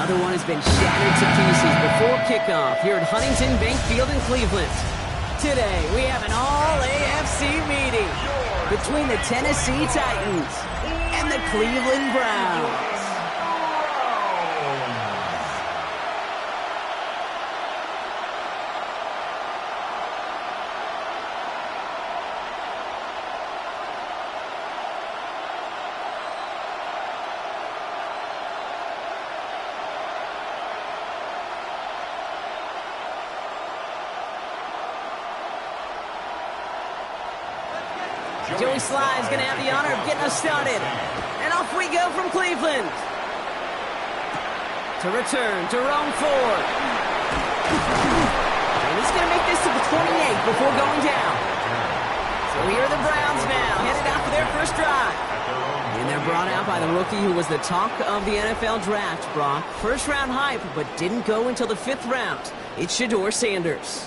Another one has been shattered to pieces before kickoff here at Huntington Bank Field in Cleveland. Today, we have an all-AFC meeting between the Tennessee Titans and the Cleveland Browns. Joey Sly is going to have the honor of getting us started. And off we go from Cleveland. To return to Rome Ford. And he's going to make this to the 28 before going down. So here are the Browns now, headed out for their first drive. And they're brought out by the rookie who was the talk of the NFL draft, Brock. First round hype, but didn't go until the 5th round. It's Shedeur Sanders.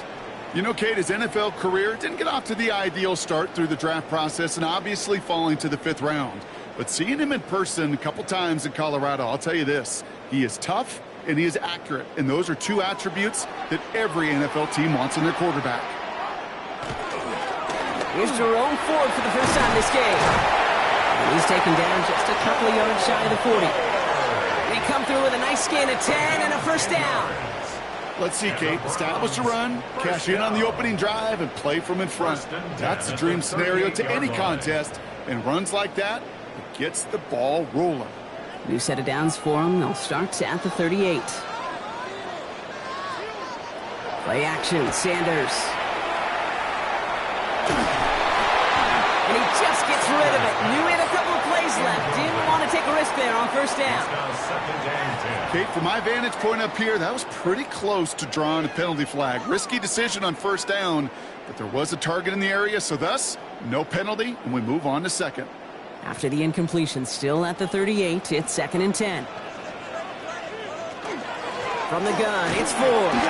You know, Kate, his NFL career didn't get off to the ideal start through the draft process and obviously falling to the 5th round. But seeing him in person a couple times in Colorado, I'll tell you this, he is tough and he is accurate. And those are two attributes that every NFL team wants in their quarterback. Here's Jerome Ford for the first time this game. And he's taken down just a couple of yards shy of the 40. They come through with a nice gain of 10 and a first down. Let's see, Kate. Establish a run, cash in on the opening drive, and play from in front. That's the dream scenario to any contest. And runs like that, it gets the ball rolling. New set of downs for him. They'll start at the 38. Play action, Sanders. And he just gets rid of it. Knew he had a couple of plays left. Didn't want to take a risk there on first down. Kate, from my vantage point up here, that was pretty close to drawing a penalty flag. Risky decision on first down, but there was a target in the area, so thus, no penalty, and we move on to second. After the incompletion, still at the 38, it's 2nd and 10. From the gun, it's Ford. And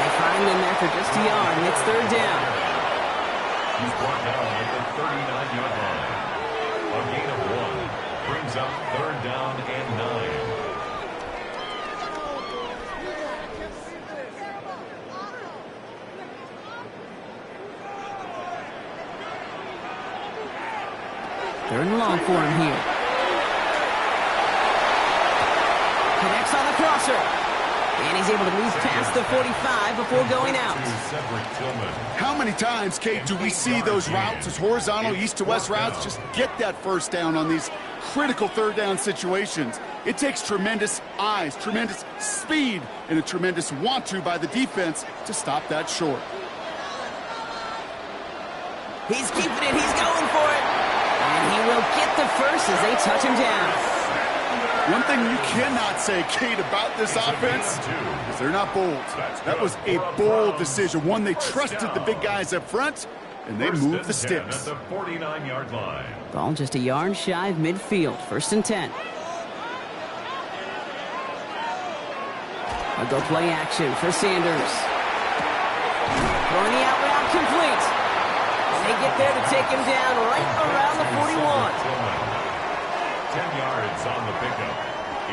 they find him after just a yard, and it's 3rd down. He's brought down at the 39-yard line. A gain of 1 brings up 3rd down and 9. Third and long for him here. Connects on the crosser. And he's able to move past the 45 before going out. How many times, Kate, do we see those routes, those horizontal east-to-west routes, just get that first down on these critical 3rd down situations? It takes tremendous eyes, tremendous speed, and a tremendous want-to by the defense to stop that short. He's keeping it. He's going for it. And he will get the first as they touch him down. One thing you cannot say, Kate, about this offense is they're not bold. That was a bold decision. One, they trusted the big guys up front, and they moved the sticks. At the 49-yard line. Ball just a yard shy of midfield. 1st and 10. A go play action for Sanders. Throwing the out route complete. And they get there to take him down right around the 41. 10 yards on the pickup.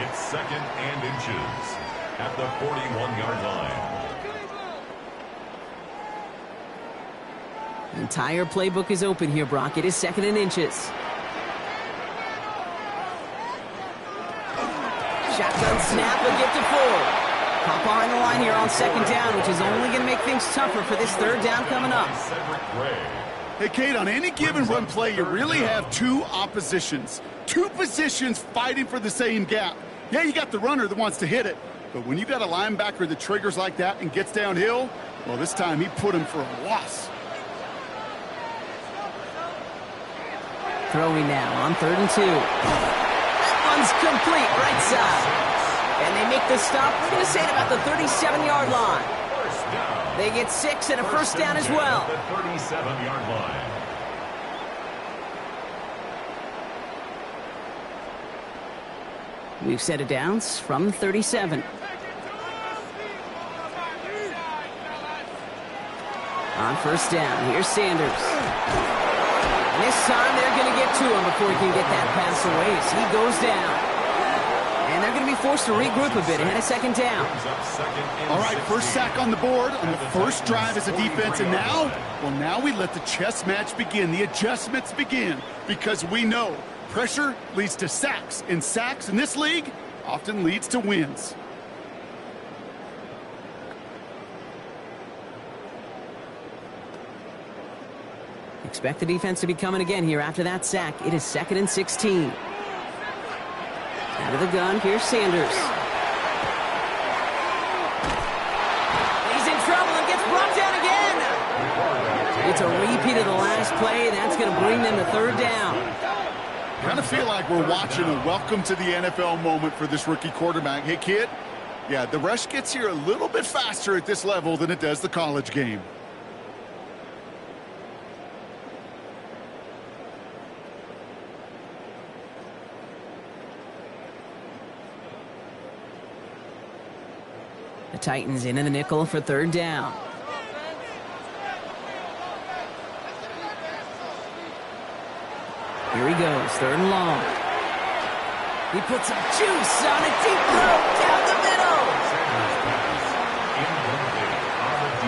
It's 2nd and inches at the 41-yard line. The entire playbook is open here, Brock. It is 2nd and inches. Shotgun snap, a get to Ford. Pop behind the line here on 2nd down, which is only going to make things tougher for this 3rd down coming up. Hey, Kate, on any given run play, you really have two oppositions. Two positions fighting for the same gap. Yeah, you got the runner that wants to hit it, but when you got a linebacker that triggers like that and gets downhill, well, this time he put him for a loss. Throwing now on 3rd and 2. That one's complete, right side. And they make the stop, we're going to say, at about the 37-yard line. They get 6 and a first down as well. The 37-yard line. We've set it downs from 37. On first down, here's Sanders. And this time they're going to get to him before he can get that pass away as he goes down. they're going to be forced to regroup a bit ahead of second down. All right, first sack on the board on the first drive as a defense, and now we let the chess match begin, the adjustments begin, because we know pressure leads to sacks, and sacks in this league often leads to wins. Expect the defense to be coming again here after that sack. It is 2nd and 16. Out of the gun, here's Sanders. He's in trouble and gets brought down again. It's a repeat of the last play. That's going to bring them to third down. Kind of feel like we're watching a welcome to the NFL moment for this rookie quarterback. Hey, kid, yeah, the rush gets here a little bit faster at this level than it does the college game. The Titans into the nickel for third down. Here he goes, 3rd and long. He puts some juice on a deep throw down the middle.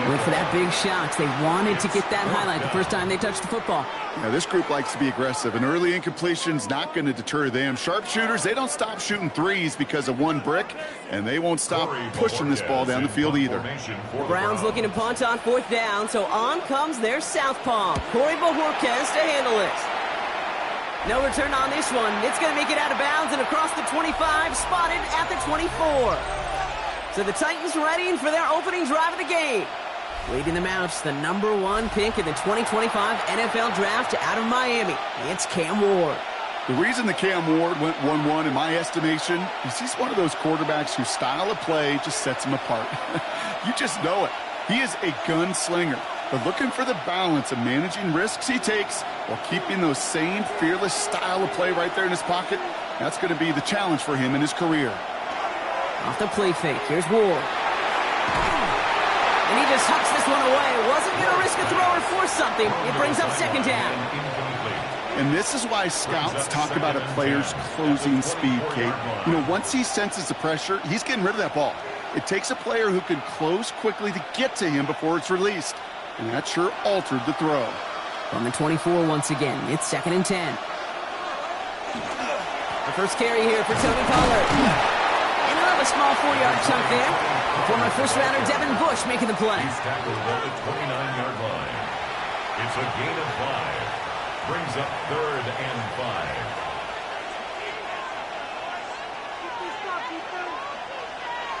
Went for that big shot. They wanted to get that highlight the first time they touched the football. Now, this group likes to be aggressive. An early incompletion's not going to deter them. Sharpshooters, they don't stop shooting threes because of one brick, and they won't stop pushing this ball down the field either. The Browns looking to punt on 4th down, so on comes their southpaw, Corey Bojorquez, to handle it. No return on this one. It's going to make it out of bounds and across the 25, spotted at the 24. So the Titans ready for their opening drive of the game. Leading them out, the number 1 pick in the 2025 NFL Draft out of Miami. It's Cam Ward. The reason the Cam Ward went 1-1 in my estimation is he's one of those quarterbacks whose style of play just sets him apart. You just know it. He is a gunslinger, but looking for the balance of managing risks he takes while keeping those same fearless style of play right there in his pocket, that's going to be the challenge for him in his career. Off the play fake, here's Ward. And he just hucks this one away. Wasn't going to risk a throw or force something. It brings up second down. And this is why scouts talk about a player's closing speed, Kate. You know, once he senses the pressure, he's getting rid of that ball. It takes a player who can close quickly to get to him before it's released. And that sure altered the throw. From the 24 once again, it's 2nd and 10. The first carry here for Tony Pollard. And he'll have a small 4-yard chunk there. Former first-rounder Devin Bush making the play. He's tackled at the 29-yard line. It's a gain of 5. Brings up 3rd and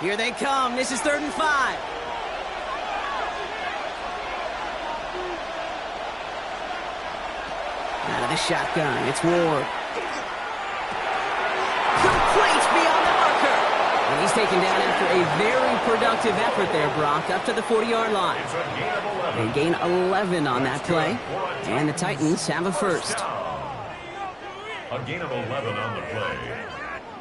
5. Here they come. This is 3rd and 5. Out of the shotgun, it's Ward. Complete beyond the marker. And he's taken down after a very productive effort there, Brock, up to the 40-yard line. It's a gain of 11. They gain 11 on that play, and the Titans have a first. A gain of 11 on the play.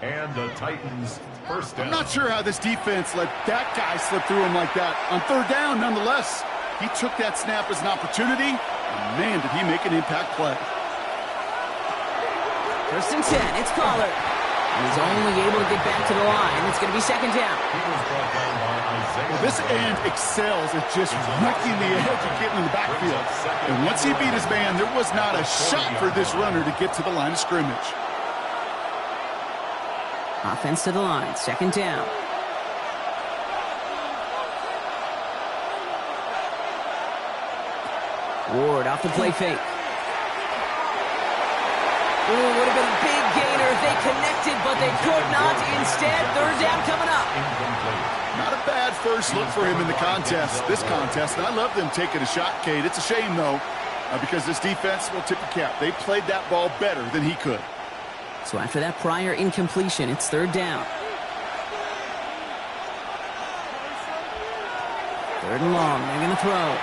And the Titans first down. I'm not sure how this defense let that guy slip through him like that. On 3rd down, nonetheless, he took that snap as an opportunity, and man, did he make an impact play. 1st and 10, it's Pollard. He's only able to get back to the line. It's going to be second down. Well, this end excels at just wrecking the edge and getting in the backfield. And once he beat his man, there was not a shot for this runner to get to the line of scrimmage. Offense to the line, second down. Ward off the play fake. Ooh, would have been a big gainer if they connected, but they could not. Instead, 3rd down coming up. Not a bad first look for him in the this contest. And I love them taking a shot, Kate. It's a shame, though, because this defense will tip the cap. They played that ball better than he could. So after that prior incompletion, it's 3rd down. 3rd and long, they're going to throw.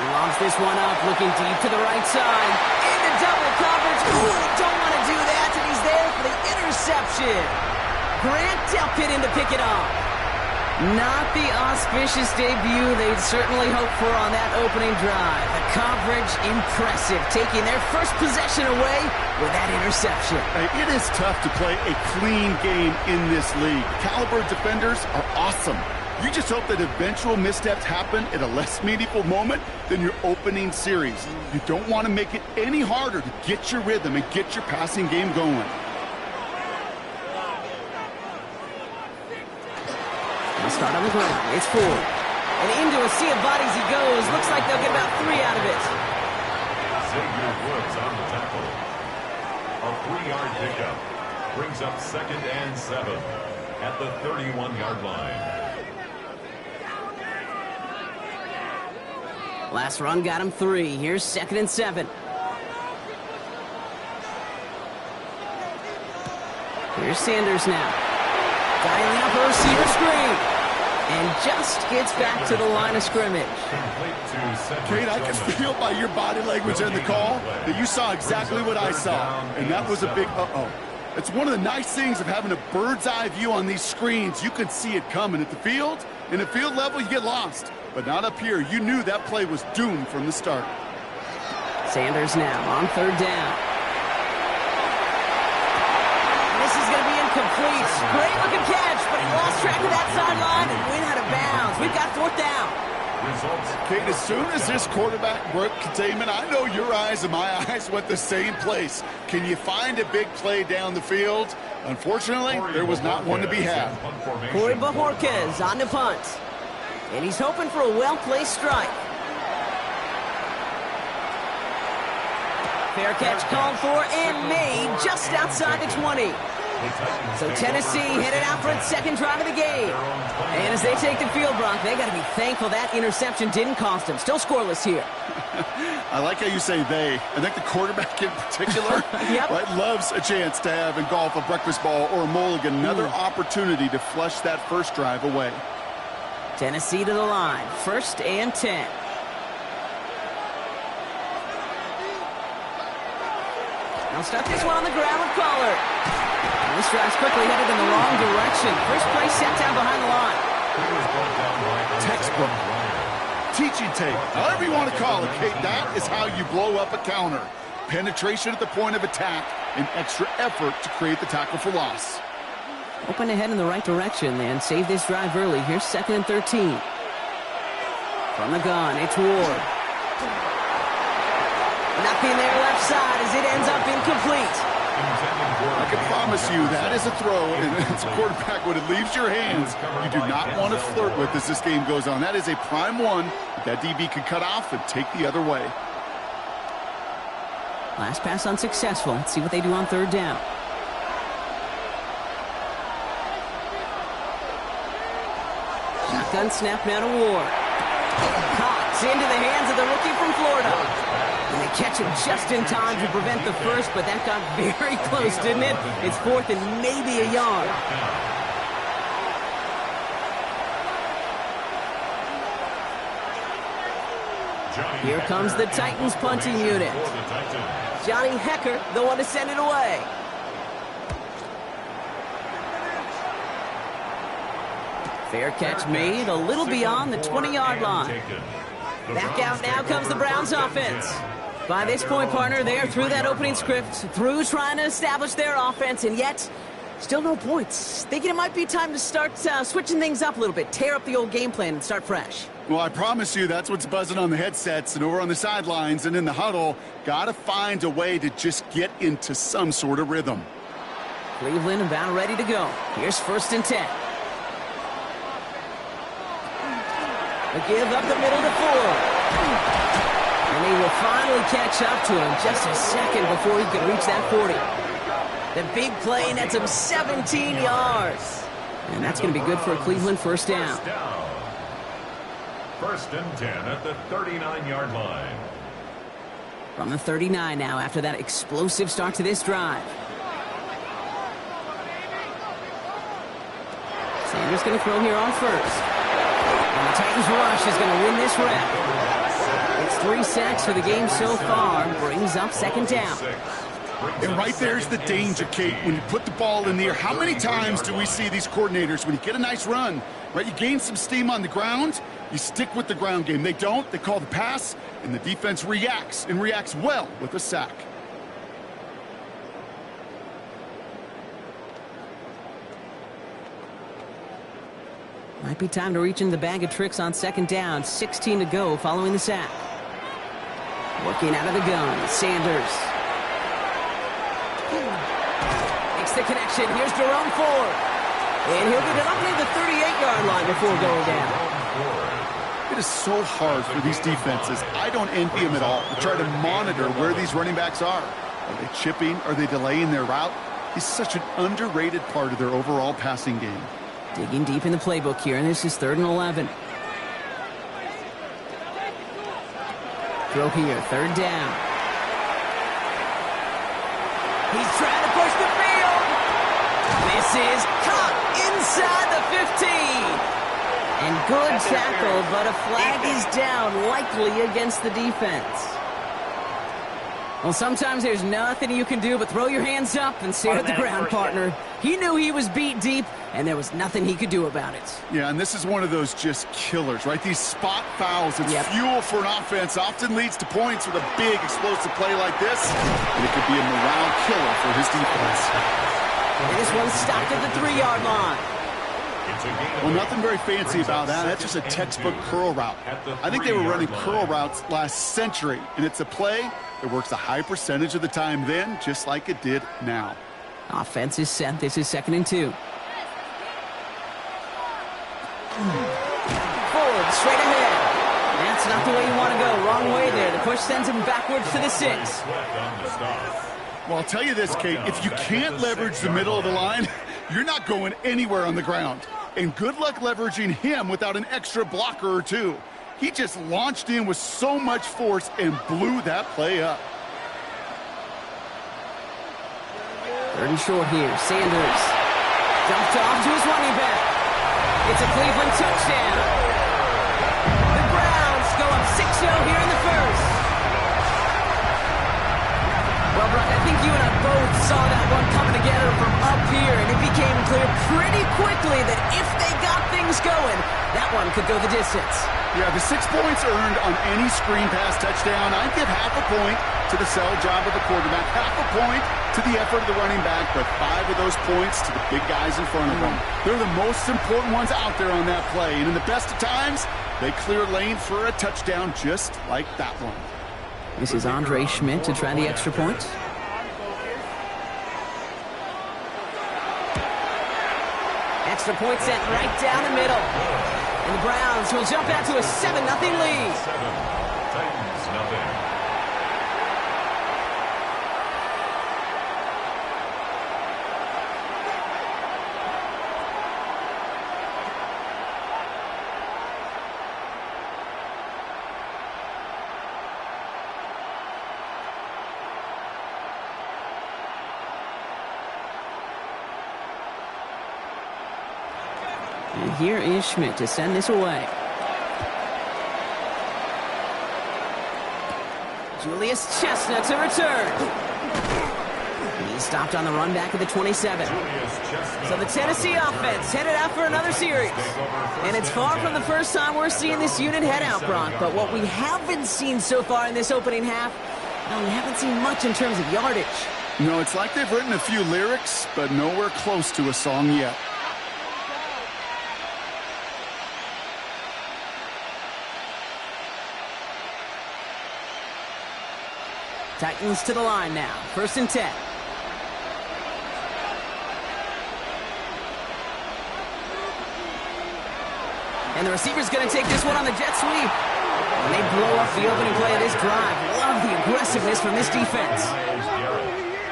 He lobs this one up, looking deep to the right side. Into double coverage. Ooh, don't want to do that, and he's there for the interception. Grant Delpit in to pick it off. Not the auspicious debut they'd certainly hoped for on that opening drive. The coverage, impressive, taking their first possession away with that interception. It is tough to play a clean game in this league. Caliber defenders are awesome. You just hope that eventual missteps happen at a less meaningful moment than your opening series. You don't want to make it any harder to get your rhythm and get your passing game going. They'll start on the ground. It's Ford. And into a sea of bodies he goes. Looks like they'll get about 3 out of it. Xavier Woods on the tackle. A 3-yard pickup. Brings up 2nd and 7 at the 31-yard line. Last run got him 3. Here's 2nd and 7. Here's Sanders now. Dialing up a receiver screen. And just gets back to the line of scrimmage. Kate, I can feel by your body language and the call that you saw exactly what I saw. And that was a big uh-oh. It's one of the nice things of having a bird's eye view on these screens. You can see it coming at the field. In the field level, you get lost. But not up here. You knew that play was doomed from the start. Sanders now on 3rd down. This is going to be incomplete. Great looking catch, but he lost track of that sideline and went out of bounds. We've got 4th down. Kate, as soon as this quarterback broke containment, I know your eyes and my eyes went the same place. Can you find a big play down the field? Unfortunately, there was not one to be had. Corey Bajorquez on the punt. And he's hoping for a well-placed strike. Fair catch called for and made just outside the 20. So Tennessee headed out for its 2nd drive of the game. And as they take the field, Brock, they got to be thankful that interception didn't cost them. Still scoreless here. I like how you say they. I think the quarterback in particular Yep. right, loves a chance to have in golf a breakfast ball or a mulligan, another opportunity to flush that first drive away. Tennessee to the line. 1st and 10. They'll start this one on the ground with Pollard. And this drive's quickly headed in the wrong direction. First play set down behind the line. Textbook. Teaching tape. However you want to call it, Kate, that is how you blow up a counter. Penetration at the point of attack and extra effort to create the tackle for loss. Open ahead in the right direction and save this drive early. Here's 2nd and 13. From the gun, it's Ward. Nothing there left side as it ends up incomplete. I can promise you that is a throw, and it's a quarterback when it leaves your hands, you do not want to flirt with as this game goes on. That is a prime one that DB can cut off and take the other way. Last pass unsuccessful. Let's see what they do on 3rd down. Shotgun snap now to Ward. Caught into the hands of the rookie from Florida. And they catch him just in time to prevent the first, but that got very close, didn't it? It's 4th and maybe a yard. Here comes the Titans punting unit. Johnny Hecker, the one to send it away. Fair catch made a little beyond the 20-yard line. Back out now comes the Browns offense. By this point, partner, they are through that opening script, through trying to establish their offense, and yet still no points. Thinking it might be time to start switching things up a little bit, tear up the old game plan and start fresh. Well, I promise you that's what's buzzing on the headsets and over on the sidelines and in the huddle. Got to find a way to just get into some sort of rhythm. Cleveland about ready to go. Here's 1st and 10. A give up the middle to Ford. And he will finally catch up to him just a second before he could reach that 40. The big play nets him 17 yards. And that's going to be good for a Cleveland 1st down. 1st and 10 at the 39-yard line. From the 39 now after that explosive start to this drive. Sanders going to throw here on 1st. And the Titans rush is going to win this rep. It's 3 sacks for the game so far. Brings up 2nd down. And right there's the danger, Kate, when you put the ball in the air. How many times do we see these coordinators, when you get a nice run, right? You gain some steam on the ground, you stick with the ground game. They don't, they call the pass, and the defense reacts, and reacts well with a sack. Might be time to reach into the bag of tricks on second down. 16 to go following the sack. Working out of the gun, Sanders. Makes the connection. Here's Jerome Ford. And he'll get it up near the 38-yard line before going down. It is so hard for these defenses. I don't envy them at all to try to monitor where these running backs are. Are they chipping? Are they delaying their route? He's such an underrated part of their overall passing game. Digging deep in the playbook here, and this is 3rd and 11. Throw here, 3rd down. He's trying to push the field. This is caught inside the 15. And good tackle, but a flag is down, likely against the defense. Well, sometimes there's nothing you can do but throw your hands up and stare at the ground, partner. He knew he was beat deep, and there was nothing he could do about it. Yeah, and this is one of those just killers, right? These spot fouls, it's fuel for an offense, often leads to points with a big explosive play like this, and it could be a morale killer for his defense. And this one's stopped at the 3-yard line. Well, nothing very fancy about that. That's just a textbook curl route. I think they were running curl routes last century, and it's a play that works a high percentage of the time then, just like it did now. Offense is set. This is 2nd and 2. Forward, straight ahead. That's not the way you want to go. Wrong way there. The push sends him backwards to the 6. Well, I'll tell you this, Kate. If you can't leverage the middle of the line, you're not going anywhere on the ground. And good luck leveraging him without an extra blocker or two. He just launched in with so much force and blew that play up. 3rd and short here. Sanders dumped off to his running back. It's a Cleveland touchdown. The Browns go up 6-0 here in the 1st. Well, Brock, I think you and I both saw that one coming together from up here, and it became clear pretty quickly that if they got things going, that one could go the distance. Yeah, the 6 points earned on any screen pass touchdown. I'd give half a point to the sell job of the quarterback, half a point to the effort of the running back, but 5 of those points to the big guys in front of them. They're the most important ones out there on that play, and in the best of times, they clear lane for a touchdown just like that one. This is Andre Schmidt to try the extra point. Extra point sent right down the middle. And the Browns will jump out to a 7-0 lead. 7, Titans nothing. And here is Schmidt to send this away. Julius Chestnut to return. He's stopped on the run back at the 27. So the Tennessee offense headed out for another series. And it's far from the first time we're seeing this unit head out, Brock. But what we haven't seen so far in this opening half, well, we haven't seen much in terms of yardage. No, it's like they've written a few lyrics, but nowhere close to a song yet. Titans to the line now. 1st and 10. And the receiver's going to take this one on the jet sweep. And they blow up the opening play of this drive. Love the aggressiveness from this defense.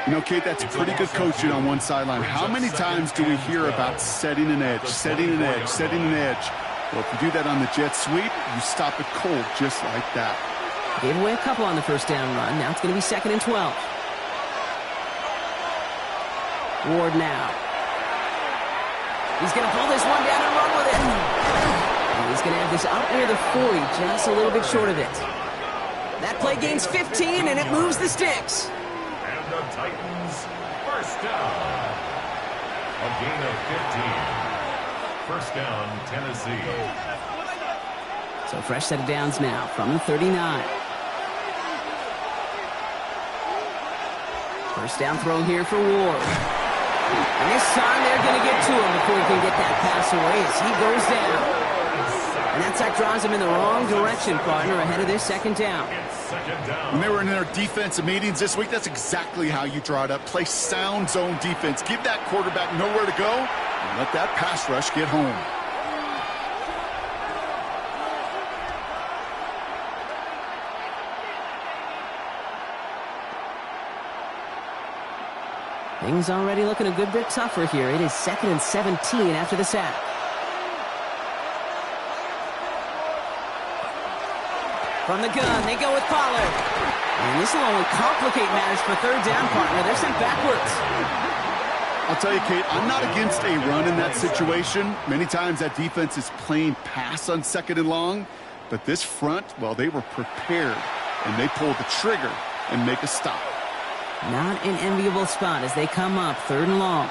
You know, Kate, that's pretty good coaching on one sideline. How many times do we hear about setting an edge, setting an edge, setting an edge? Well, if you do that on the jet sweep, you stop it cold just like that. Gave away a couple on the 1st down run. Now it's going to be 2nd and 12. Ward now. He's going to pull this one down and run with it. And he's going to have this up near the 40, just a little bit short of it. That play gains 15, and it moves the sticks. And the Titans first down. A gain of 15. First down, Tennessee. So fresh set of downs now from the 39. First down throw here for Ward. And this time they're going to get to him before he can get that pass away as he goes down. And that sack drives him in the wrong direction, partner, ahead of this second down. When they were in their defensive meetings this week, that's exactly how you draw it up. Play sound zone defense. Give that quarterback nowhere to go and let that pass rush get home. Things already looking a good bit tougher here. It is 2nd and 17 after the sack. From the gun, they go with Pollard. And this will only complicate matters for third down, partner. They're sent backwards. I'll tell you, Kate, I'm not against a run in that situation. Many times that defense is playing pass on 2nd and long. But this front, well, they were prepared. And they pulled the trigger and make a stop. Not an enviable spot as they come up 3rd and long.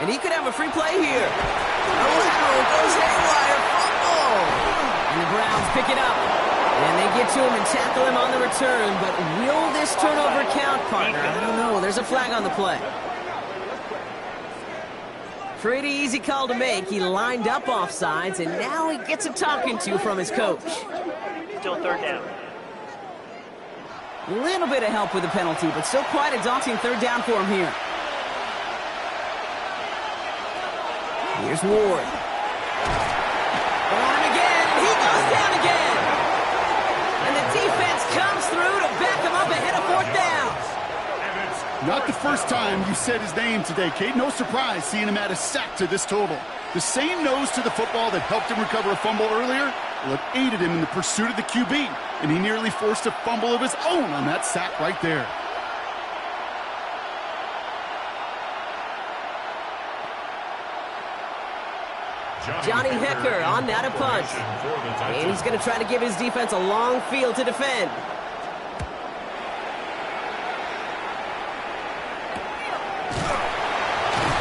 And he could have a free play here. Oh, goes haywire. Fumble. And the Browns pick it up. And they get to him and tackle him on the return. But will this turnover count, partner? I don't know. There's a flag on the play. Pretty easy call to make. He lined up offsides, and now he gets a talking to from his coach. Still 3rd down. A little bit of help with the penalty, but still quite a daunting 3rd down for him here. Here's Ward. On him again, and he goes down again. And the defense comes through to back him up ahead of 4th down. Not the first time you said his name today, Kate. No surprise seeing him add a sack to this total. The same nose to the football that helped him recover a fumble earlier, well, it aided him in the pursuit of the QB, and he nearly forced a fumble of his own on that sack right there. Johnny Hecker on that a punch. And he's going to try to give his defense a long field to defend.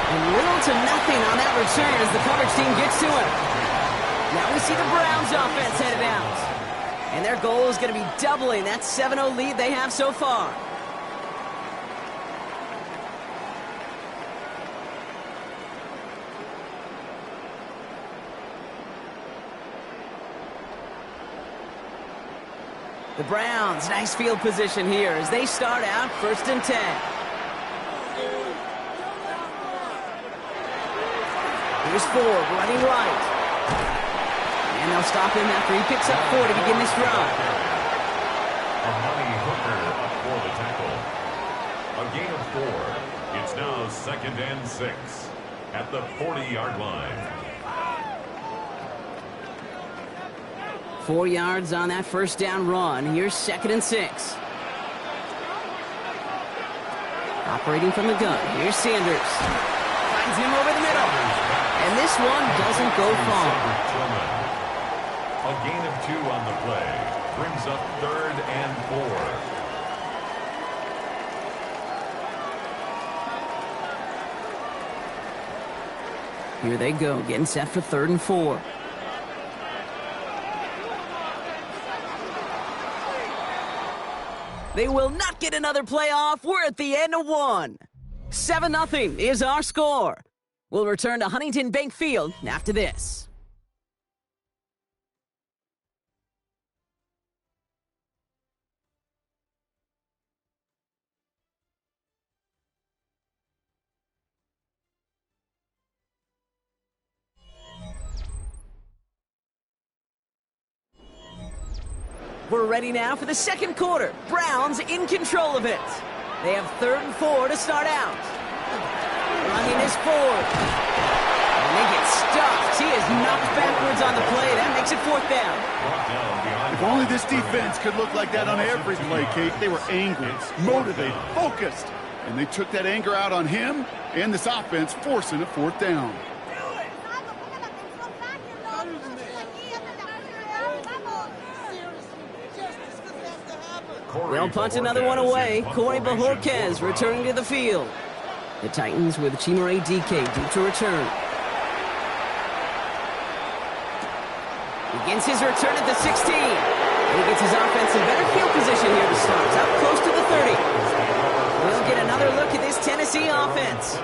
And little to nothing on that return as the coverage team gets to him. Now we see the Browns offense headed out. And their goal is going to be doubling that 7-0 lead they have so far. The Browns, nice field position here as they start out 1st and 10. Here's Ford running right. And they'll stop him after he picks up 4 to begin this drive. Amani Hooker up for the tackle. A gain of 4. It's now 2nd and 6 at the 40-yard line. 4 yards on that 1st down run. Here's 2nd and 6. Operating from the gun. Here's Sanders. Finds him over the middle. And this one doesn't go far. A gain of 2 on the play. Brings up 3rd and 4. Here they go, getting set for 3rd and 4. They will not get another playoff. We're at the end of 1. 7-0 is our score. We'll return to Huntington Bank Field after this. We're ready now for the 2nd quarter. Browns in control of it. They have 3rd and 4 to start out. Running is Ford. And they get stuffed. He is knocked backwards on the play. That makes it 4th down. If only this defense could look like that on every play, Kate. They were angry, motivated, focused. And they took that anger out on him and this offense, forcing a 4th down. They'll punch another one away. Corey Bajorquez returning to the field. The Titans with Chimere DK due to return. begins his return at the 16. He gets his offense in better field position here to start. Up close to the 30. We'll get another look at this Tennessee offense.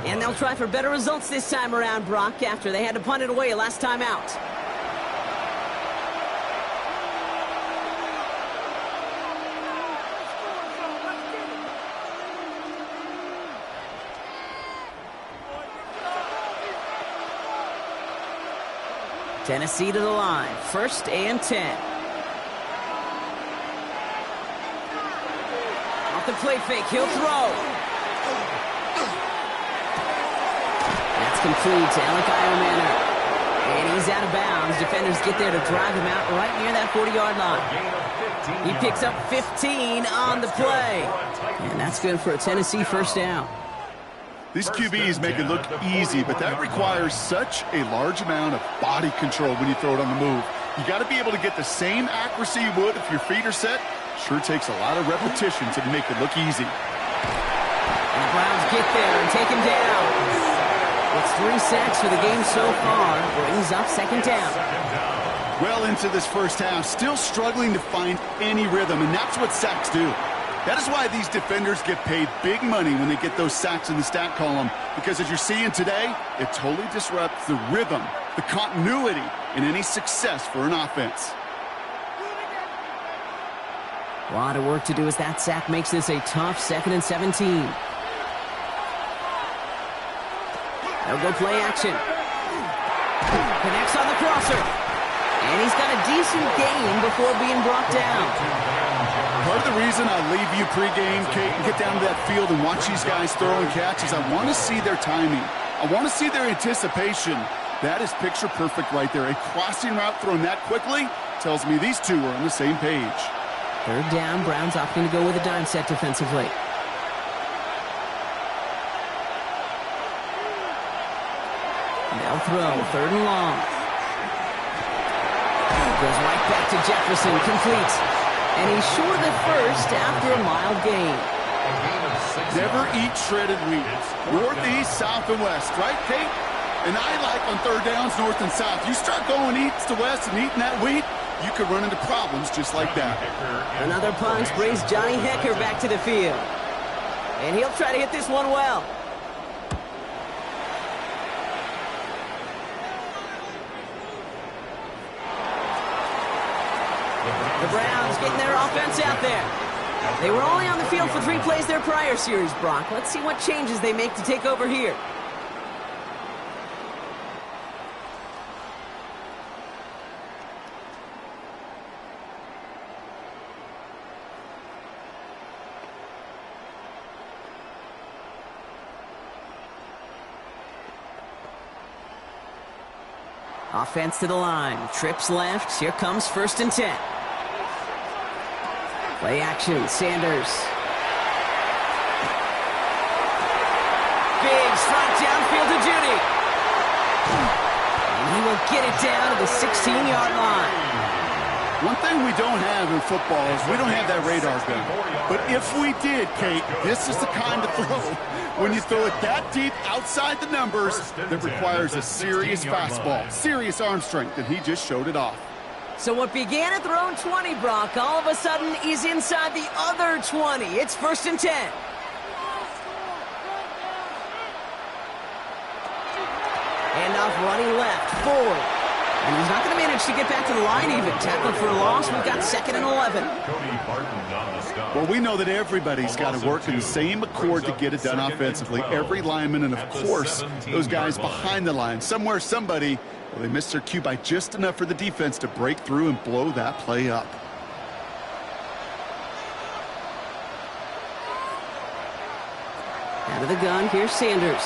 And they'll try for better results this time around, Brock, after they had to punt it away last time out. Tennessee to the line. 1st and 10. Off the play fake. He'll throw. That's complete to Alec Manor. And he's out of bounds. Defenders get there to drive him out right near that 40-yard line. He picks up 15 on the play. And that's good for a Tennessee first down. These QBs make it look easy, but that requires such a large amount of body control when you throw it on the move. You got to be able to get the same accuracy you would if your feet are set. Sure takes a lot of repetition to make it look easy. And the Browns get there and take him down. It's 3 sacks for the game so far. Brings up 2nd down. Well into this first half, still struggling to find any rhythm, and that's what sacks do. That is why these defenders get paid big money when they get those sacks in the stat column, because as you're seeing today, it totally disrupts the rhythm, the continuity, and any success for an offense. A lot of work to do as that sack makes this a tough 2nd and 17. They'll go play action. Connects on the crosser. And he's got a decent gain before being brought down. Part of the reason I leave you pregame, Kate, and get down to that field and watch these guys throw and catch is I want to see their timing. I want to see their anticipation. That is picture perfect right there. A crossing route thrown that quickly tells me these two are on the same page. 3rd down, Browns opting to go with a dime set defensively. They'll throw, 3rd and long. Goes right back to Jefferson, complete. And he's short of the first after a mild gain. Never eat shredded wheat. North, east, south, and west, right, Kate? And I like on 3rd downs, north and south. You start going east to west and eating that wheat, you could run into problems just like that. Another punt brings Johnny Hekker back to the field. And he'll try to hit this one well. The Browns getting their offense out there. They were only on the field for 3 plays their prior series, Brock. Let's see what changes they make to take over here. Offense to the line. Trips left. Here comes 1st and 10. Play action, Sanders. Biggs front downfield to Judy. And he will get it down to the 16-yard line. One thing we don't have in football is we don't have that radar gun. But if we did, Kate, this is the kind of throw. When you throw it that deep outside the numbers, that requires a serious fastball, serious arm strength, and he just showed it off. So what began at their own 20, Brock, all of a sudden is inside the other 20. It's 1st and 10. Handoff running left, forward. And he's not going to manage to get back to the line even. Tackled for a loss. We've got 2nd and 11. Well, we know that everybody's got to work in the same accord to get it done offensively. Every lineman and, of course, those guys behind the line. Somewhere, somebody, well, they missed their cue by just enough for the defense to break through and blow that play up. Out of the gun, here's Sanders.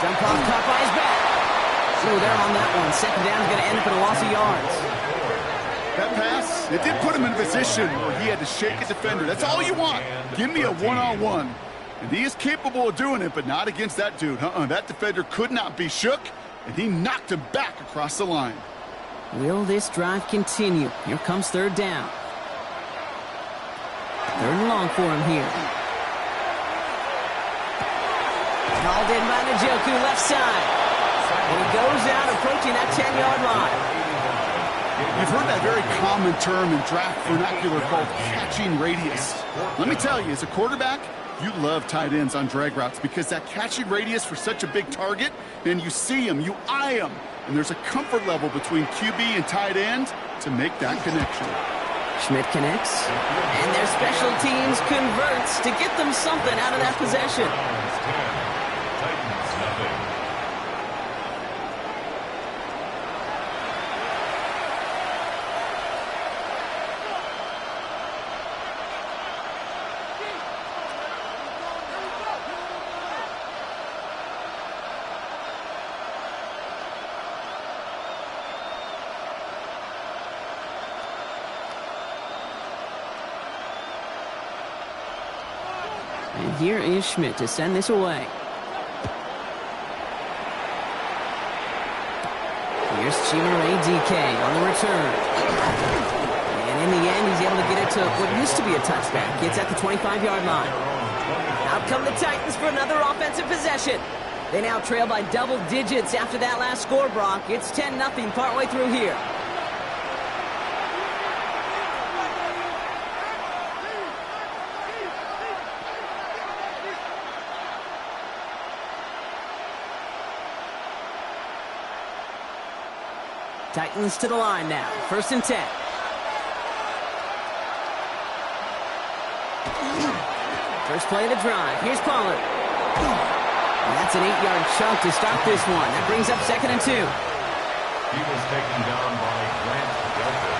Jump off, caught by his back. So they're on that one. 2nd down is going to end up in a loss of yards. That pass, it did put him in a position where he had to shake a defender. That's all you want. Give me a one-on-one. And he is capable of doing it, but not against that dude. That defender could not be shook, and he knocked him back across the line. Will this drive continue? Here comes 3rd down. 3rd and long for him here. Called in by Njoku, left side. And he goes out approaching that 10-yard line. You've heard that very common term in draft vernacular called catching radius. Let me tell you, as a quarterback, you love tight ends on drag routes because that catching radius for such a big target, and you see him, you eye him, and there's a comfort level between QB and tight end to make that connection. Schmidt connects, and their special teams converts to get them something out of that possession. Titans nothing. And here is Schmidt to send this away. Here's Chimere DK on the return. And in the end, he's able to get it to what used to be a touchback. It's at the 25-yard line. Out come the Titans for another offensive possession. They now trail by double digits after that last score, Brock. It's 10-0 partway through here. Titans to the line now. 1st and 10. First play of the drive. Here's Pollard. And that's an 8-yard chunk to start this one. That brings up 2nd and 2. He was taken down by Grant Delta.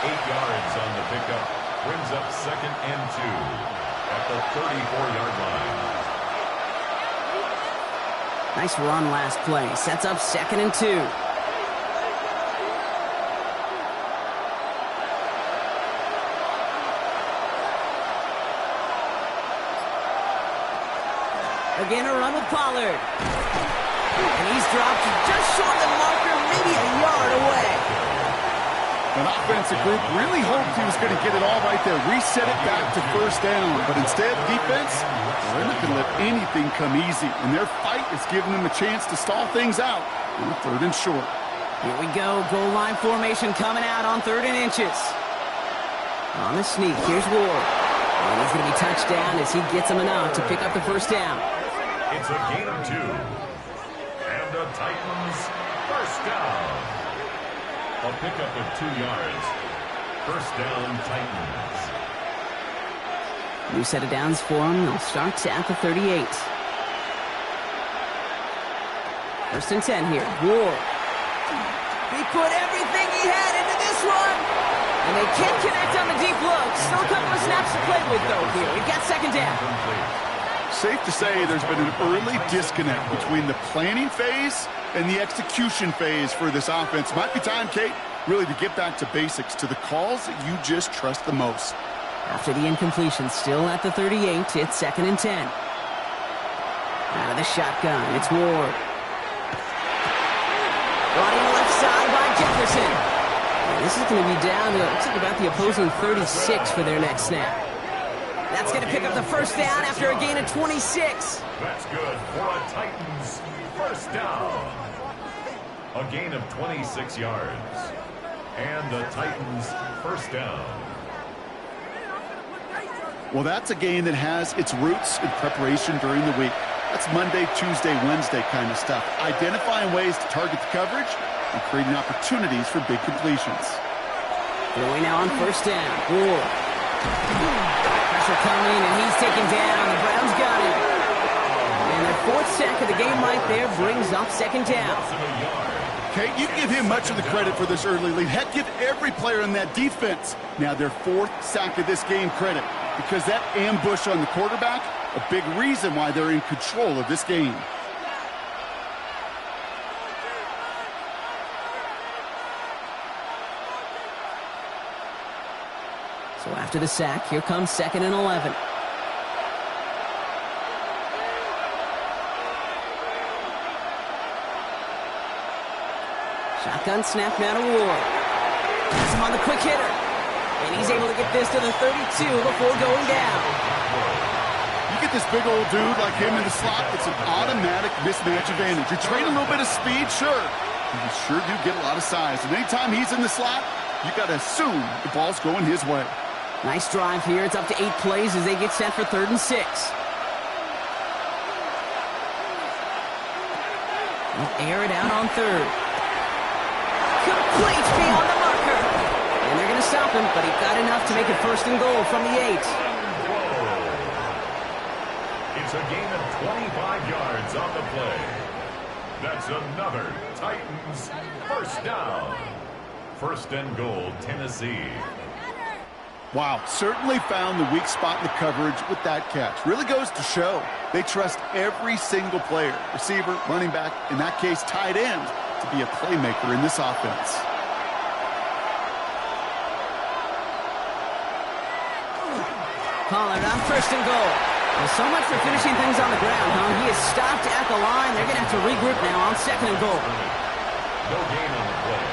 8 yards on the pickup. Brings up 2nd and 2 at the 34-yard line. Nice run last play. Sets up 2nd and 2. Again, a run with Pollard. And he's dropped just short of the marker, maybe a yard away. An offensive group really hoped he was going to get it all right there, reset it back to 1st down. But instead, defense, they're not going to let anything come easy. And their fight is giving them a chance to stall things out on 3rd and short. Here we go. Goal line formation coming out on 3rd and inches. On the sneak, here's Ward. And he's going to be touched down as he gets him enough to pick up the 1st down. It's a gain of 2. And the Titans 1st down. A pickup of 2 yards. 1st down, Titans. New set of downs for him. They'll start at the 38. 1st and 10 here. Ward. He put everything he had into this one. And they can't connect on the deep look. Still a couple of snaps to play with, though, here. We've got 2nd down. Safe to say there's been an early disconnect between the planning phase and the execution phase for this offense. Might be time, Kate, really to get back to basics, to the calls that you just trust the most. After the incompletion, still at the 38, it's 2nd and 10. Out of the shotgun, it's Ward. Running left side by Jefferson. And this is going to be down to, looks like about the opposing 36 for their next snap. That's going to pick up the 1st down after a gain of 26. That's good for a Titans 1st down. A gain of 26 yards. And the Titans 1st down. Well, that's a game that has its roots in preparation during the week. That's Monday, Tuesday, Wednesday kind of stuff. Identifying ways to target the coverage and creating opportunities for big completions. Going now on 1st down. Ward. Pressure coming, and he's taken down. The Browns got him. And their 4th sack of the game right there brings up 2nd down. Okay, you give him much of the credit for this early lead. Heck, give every player in that defense now their 4th sack of this game credit, because that ambush on the quarterback, a big reason why they're in control of this game. So after the sack, here comes 2nd and 11. Shotgun snap now to Ward. That's him on the quick hitter. And he's able to get this to the 32 before going down. You get this big old dude like him in the slot, it's an automatic mismatch advantage. You're trading a little bit of speed, sure. But you sure do get a lot of size. And anytime he's in the slot, you got to assume the ball's going his way. Nice drive here. It's up to 8 plays as they get set for 3rd and 6. They'll air it out on 3rd. Complete beyond the marker. And they're going to stop him, but he got enough to make it 1st and goal from the 8. It's a gain of 25 yards on the play. That's another Titans 1st down. 1st and goal, Tennessee. Wow, certainly found the weak spot in the coverage with that catch. Really goes to show they trust every single player, receiver, running back, in that case, tight end, to be a playmaker in this offense. Pollard on 1st and goal. Well, so much for finishing things on the ground, huh? He is stopped at the line. They're going to have to regroup now on 2nd and goal. No gain on the play.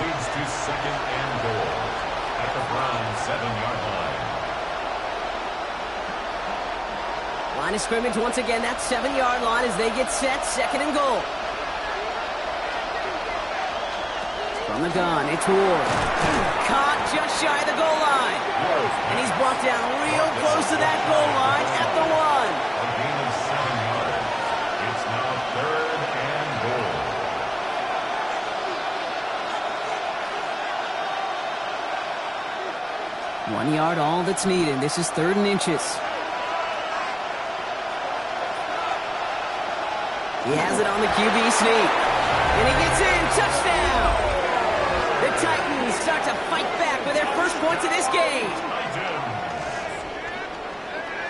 Leads to 2nd and goal at the Browns 7-yard line. Line of scrimmage once again, that 7-yard line as they get set, 2nd and goal. From the gun, it's Ward. Caught just shy of the goal line. And he's brought down real close to that goal line at the 1. A gain of 7 yards. It's now 3rd and goal. 1 yard, all that's needed. This is 3rd and inches. He has it on the QB sneak. And he gets in. Touchdown! The Titans start to fight back with their first points of this game.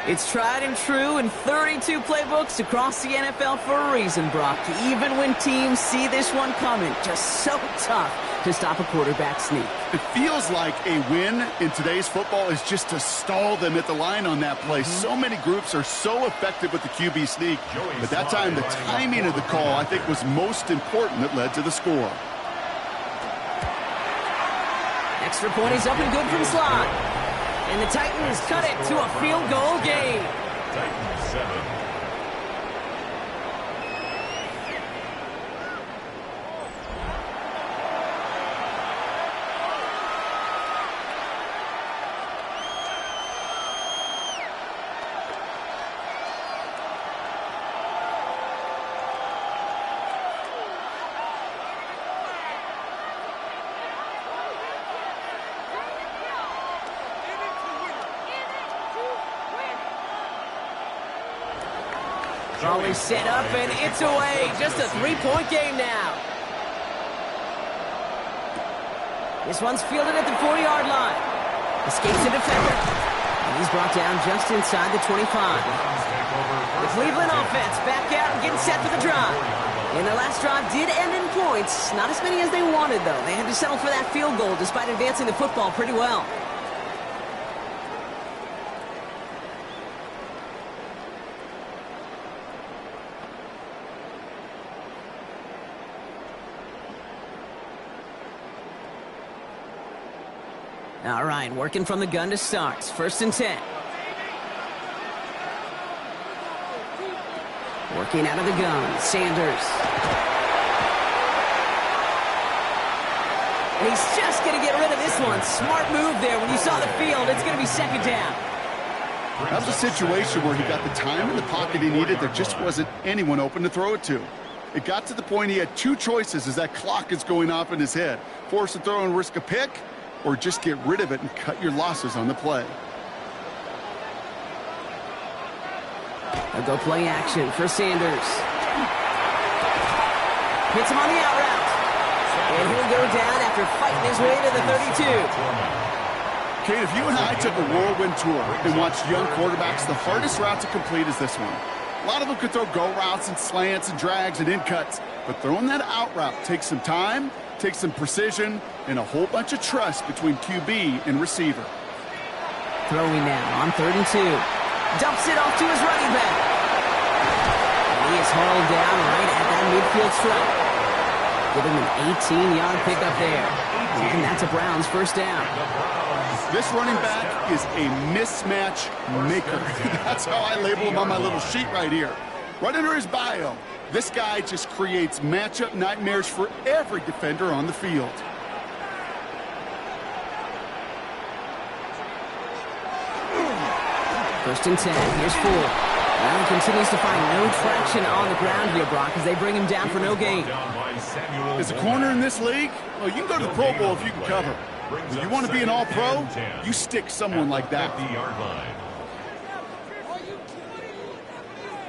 It's tried and true in 32 playbooks across the NFL for a reason, Brock. Even when teams see this one coming, just so tough to stop a quarterback sneak. It feels like a win in today's football is just to stall them at the line on that play. So many groups are so effective with the QB sneak. But that time, the timing of the call, I think, was most important that led to the score. Extra point is up and good from slot. And the Titans cut it to a field goal game. Titans 7. Always set up, and it's away. Just a 3-point game now. This one's fielded at the 4-yard line. Escapes a defender. And he's brought down just inside the 25. The Cleveland offense back out and getting set for the drive. And their last drive did end in points. Not as many as they wanted, though. They had to settle for that field goal despite advancing the football pretty well. All right, working from the gun to start. 1st and 10. Working out of the gun, Sanders. And he's just going to get rid of this one. Smart move there. When you saw the field, it's going to be 2nd down. That was a situation where he got the time in the pocket he needed. There just wasn't anyone open to throw it to. It got to the point he had 2 choices as that clock is going off in his head. Force a throw and risk a pick, or just get rid of it and cut your losses on the play. They'll go play action for Sanders. Hits him on the out route. And he'll go down after fighting his way to the 32. Kate, if you and I took a whirlwind tour and watched young quarterbacks, the hardest route to complete is this one. A lot of them could throw go routes and slants and drags and in cuts, but throwing that out route takes some time, takes some precision, and a whole bunch of trust between QB and receiver. Throwing now on 3rd and 2. Dumps it off to his running back. And he is hauled down right at that midfield stripe. Give him an 18-yard pickup there. And that's a Browns 1st down. The Browns This running back is a mismatch maker. That's how I label him on my little sheet right here. Right under his bio, this guy just creates matchup nightmares for every defender on the field. First and 10. Here's Ford. Allen continues to find no traction on the ground here, Brock, as they bring him down for no gain. As a corner in this league, well, you can go to the Pro Bowl if you can cover. If you want to be an all-pro, you stick someone like that.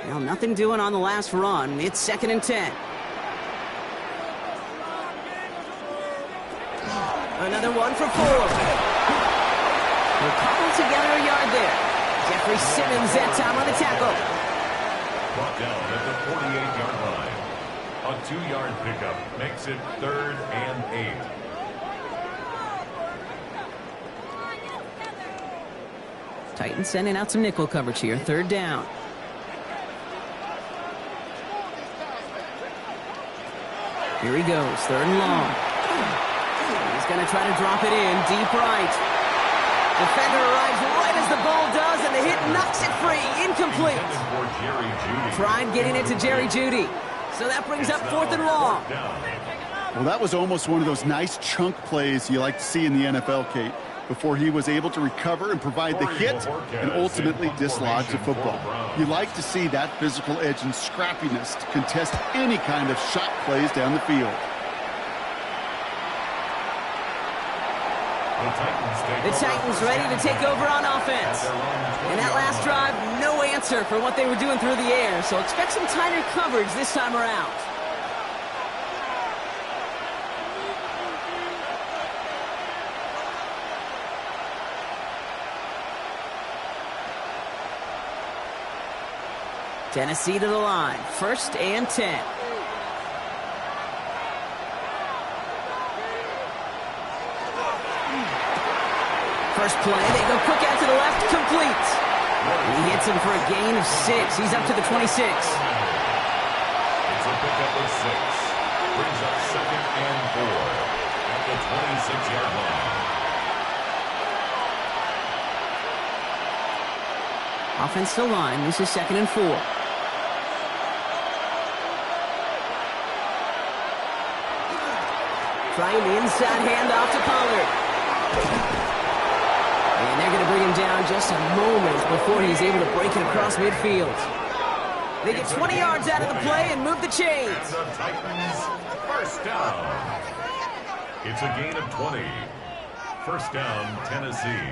Well, nothing doing on the last run. It's 2nd and 10. Another one for Ford. We'll cobble together a yard there. Jeffrey Simmons that time on the tackle. Brought down at the 48-yard line. A 2-yard pickup makes it 3rd and 8. Titans sending out some nickel coverage here. 3rd down. Here he goes. 3rd and long. He's going to try to drop it in. Deep right. Defender arrives right as the ball does, and the hit knocks it free. Incomplete. Tried getting it to Jerry Jeudy. So that brings up 4th and long. Well, that was almost one of those nice chunk plays you like to see in the NFL, Kate, before he was able to recover and provide the hit and ultimately dislodge the football. You like to see that physical edge and scrappiness to contest any kind of shot plays down the field. The Titans ready to take over on offense. And that last drive, no answer for what they were doing through the air, so expect some tighter coverage this time around. Tennessee to the line. 1st and 10. First play, they go quick out to the left, complete. He hits him for a gain of 6. He's up to the 26. It's a pickup of 6. Brings up 2nd and 4 at the 26-yard line. Offense to line. This is 2nd and 4. Trying the inside handoff to Pollard. And they're going to bring him down just a moment before he's able to break it across midfield. They get 20 yards out of the play and move the chains. And the Titans, 1st down. It's a gain of 20. 1st down, Tennessee.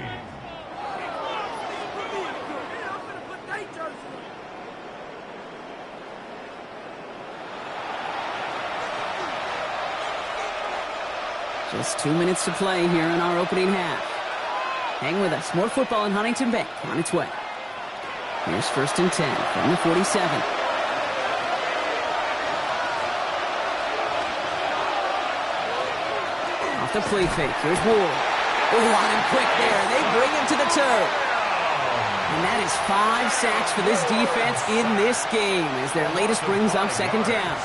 Just 2 minutes to play here in our opening half. Hang with us. More football in Huntington Bank on its way. Here's 1st and 10 from the 47. Off the play fake. Here's Ward. Oh, on him quick there. They bring him to the turf. And that is 5 sacks for this defense in this game as their latest brings up 2nd down.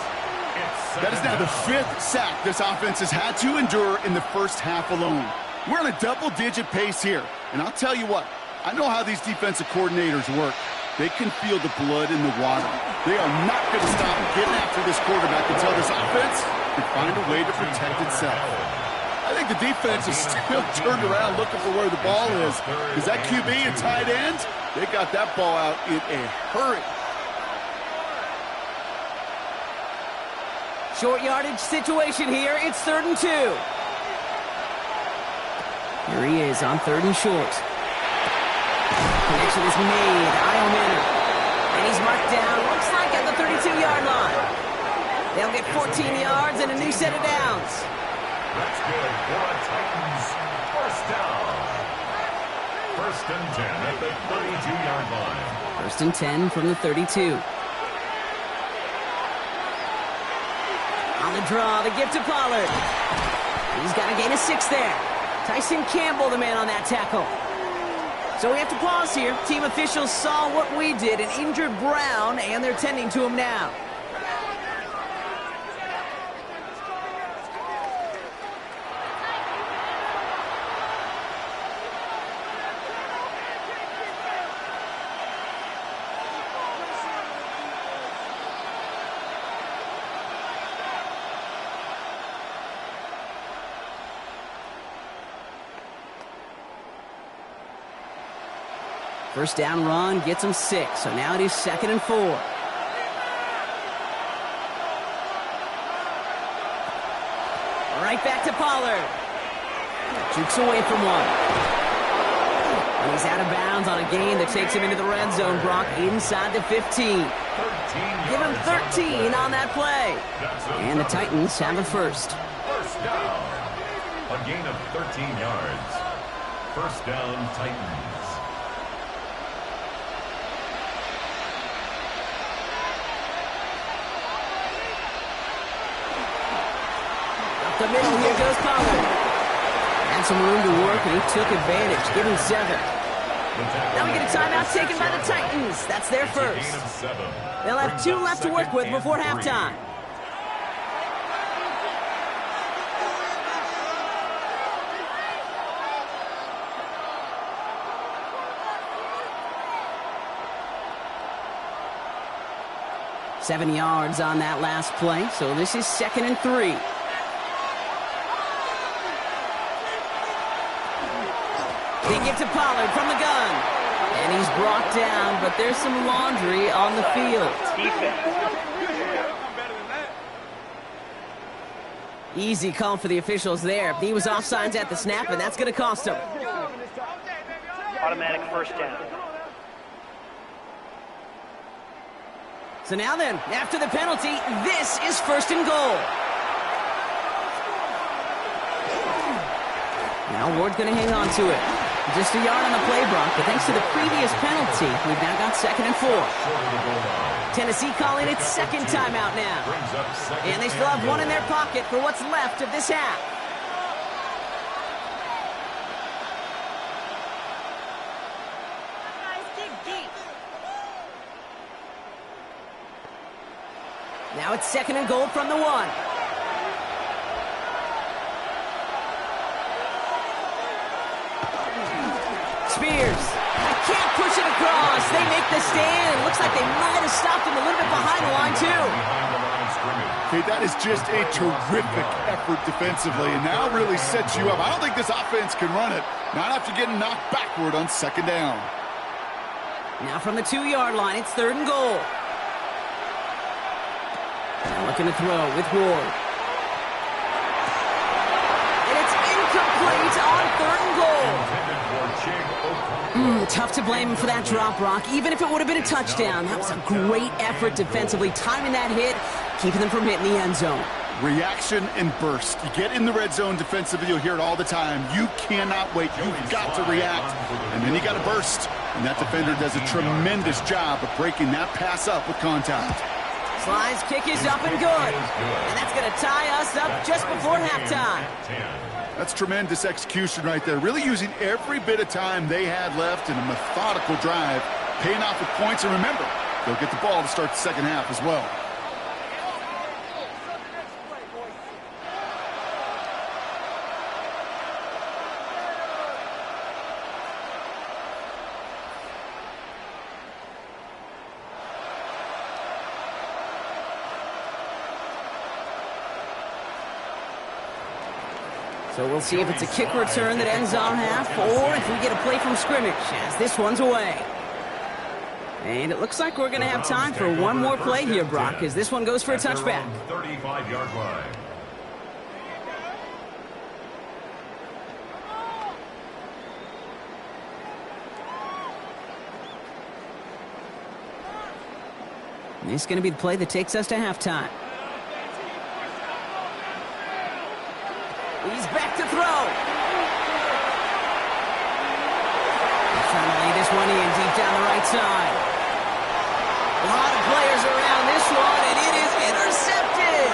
That is now the 5th sack this offense has had to endure in the first half alone. We're on a double-digit pace here. And I'll tell you what, I know how these defensive coordinators work. They can feel the blood in the water. They are not going to stop getting after this quarterback until this offense can find a way to protect itself. I think the defense is still turned around looking for where the ball is. Because that QB and tight end, they got that ball out in a hurry. Short yardage situation here. It's 3rd and 2. Here he is on 3rd and short. Connection is made. Io Manor. And he's marked down, looks like at the 32-yard line. They'll get 14 yards and a new set of downs. That's good for a Titans 1st down. 1st and 10 at the 32-yard line. 1st and 10 from the 32. On the draw, the gift to Pollard. He's got a gain of 6 there. Tyson Campbell, the man on that tackle. So we have to pause here. Team officials saw what we did, an injured Brown, and they're tending to him now. First down run gets him 6, so now it is 2nd and 4. Right back to Pollard. Jukes away from one. And he's out of bounds on a gain that takes him into the red zone, Brock, inside the 15. Give him 13 on that play. And the Titans have a first. First down. A gain of 13 yards. First down, Titans. Up the middle, here goes Pollard. Had some room to work, and he took advantage. Give him 7. Now we get a timeout taken by the Titans. That's their first. They'll have 2 left to work with before halftime. Seven yards on that last play, so this is 2nd and 3. They give to Pollard from the gun. And he's brought down, but there's some laundry on the field. Easy call for the officials there. He was offsides at the snap, and that's going to cost him. Automatic first down. So now then, after the penalty, this is 1st and goal. Now Ward's going to hang on to it. Just a yard on the play, Brock, but thanks to the previous penalty, we've now got 2nd and 4. Tennessee calling its 2nd timeout now. And they still have 1 in their pocket for what's left of this half. Now it's 2nd and goal from the 1. Spears. I can't push it across. They make the stand. It looks like they might have stopped him a little bit behind the line, too. Okay, that is just a terrific effort defensively, and now really sets you up. I don't think this offense can run it, not after getting knocked backward on 2nd down. Now from the 2-yard line, it's 3rd and goal. Now looking to throw with Ward. And it's incomplete on 3rd and goal. Tough to blame him for that drop, Brock. Even if it would have been a touchdown, that was a great effort defensively, timing that hit, keeping them from hitting the end zone. Reaction and burst. You get in the red zone defensively, you'll hear it all the time. You cannot wait. You've got to react, and then you got to burst. And that defender does a tremendous job of breaking that pass up with contact. Slice kick is up and good. And that's going to tie us up just before halftime. That's tremendous execution right there. Really using every bit of time they had left in a methodical drive, paying off with points. And remember, they'll get the ball to start the 2nd half as well. So we'll see if it's a kick return that ends on half, or if we get a play from scrimmage, as this one's away. And it looks like we're going to have time for one more play here, Brock, as this one goes for a touchback. 35-yard line. And this is going to be the play that takes us to halftime. He's back to throw. He's trying to lay this one in deep down the right side. A lot of players around this one, and it is intercepted.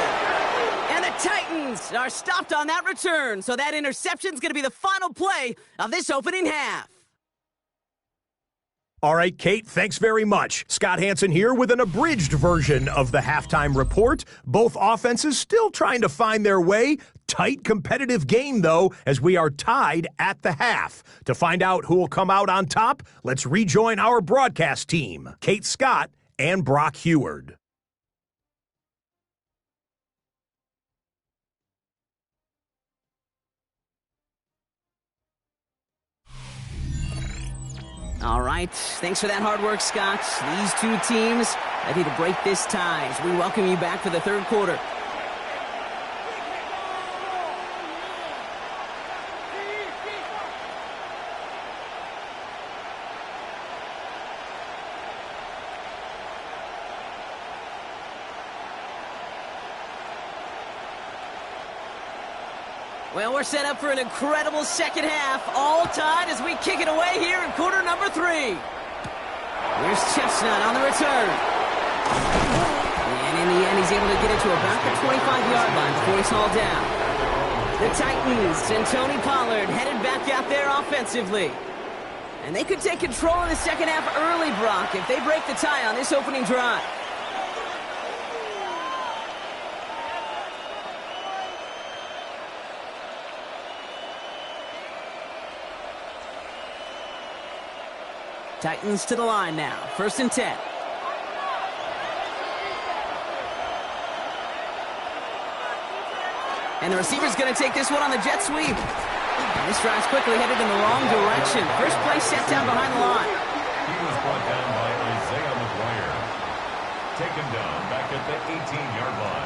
And the Titans are stopped on that return, so that interception is going to be the final play of this opening half. All right, Kate, thanks very much. Scott Hansen here with an abridged version of the halftime report. Both offenses still trying to find their way. Tight competitive game, though, as we are tied at the half. To find out who will come out on top, let's rejoin our broadcast team, Kate Scott and Brock Heward. All right, thanks for that hard work, Scott. These two teams ready to break this tie as we welcome you back for the third quarter. Well, we're set up for an incredible second half, all tied as we kick it away here in quarter number 3. Here's Chestnut on the return. And in the end, he's able to get it to about the 25-yard line before he's hauled down. The Titans and Tony Pollard headed back out there offensively. And they could take control in the second half early, Brock, if they break the tie on this opening drive. Titans to the line now. 1st and 10. And the receiver's going to take this one on the jet sweep. And this drive's quickly headed in the wrong direction. First play set down behind the line. He was brought down by Isaiah McGuire. Taken down back at the 18-yard line.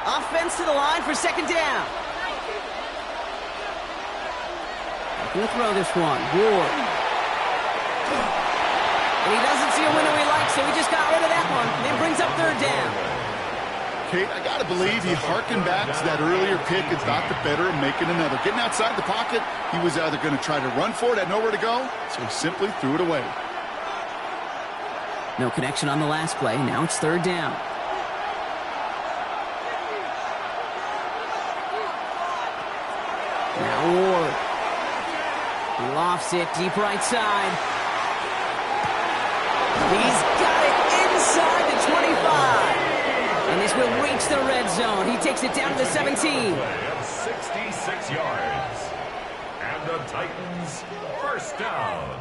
Offense to the line for second down. Going to throw this one. Ward. And he doesn't see a window he likes, so he just got rid of that one. And then brings up third down. Kate, I got to believe he harkened back to that earlier pick and thought the better of making another. Getting outside the pocket, he was either going to try to run for it, had nowhere to go, so he simply threw it away. No connection on the last play. Now it's third down. Now Ward. He lofts it deep right side. He's got it inside the 25. And this will reach the red zone. He takes it down to the 17. Of 66 yards. And the Titans first down.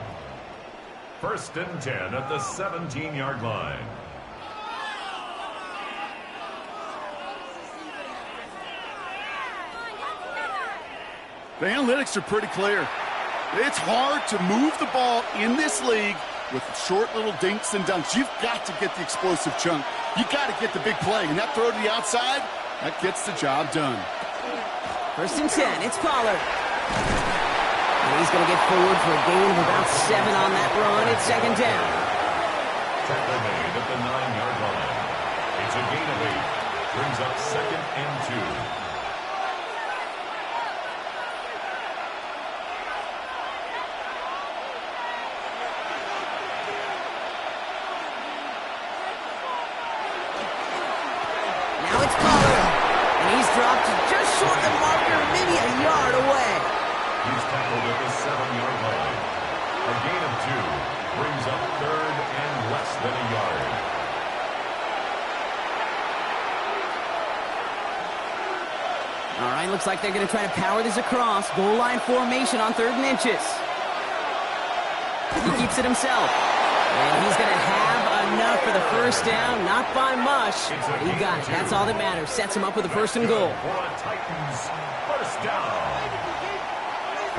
1st and 10 at the 17-yard line. The analytics are pretty clear. It's hard to move the ball in this league with short little dinks and dunks. You've got to get the explosive chunk. You got to get the big play. And that throw to the outside, that gets the job done. 1st and 10. It's Pollard. And he's going to get forward for a gain of about 7 on that run. It's second down. Tackle made at the 9-yard line. It's a gain of 8. Brings up 2nd and 2. Short the marker, maybe a yard away. He's tackled at the 7-yard line. A gain of 2 brings up 3rd and less than a yard. All right, looks like they're going to try to power this across. Goal line formation on 3rd and inches. He keeps it himself. And he's going to have enough for the first down, not by much. But he got it. That's all that matters. Sets him up with a 1st and goal. For a Titans first down.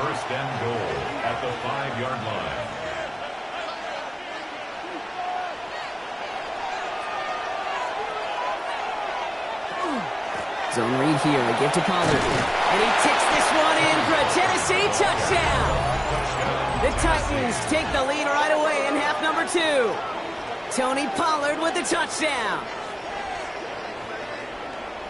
1st and goal at the 5-yard line. Zone read here. A give to Pollard. And he ticks this one in for a Tennessee touchdown. The Titans take the lead right away in half number 2. Tony Pollard with the touchdown.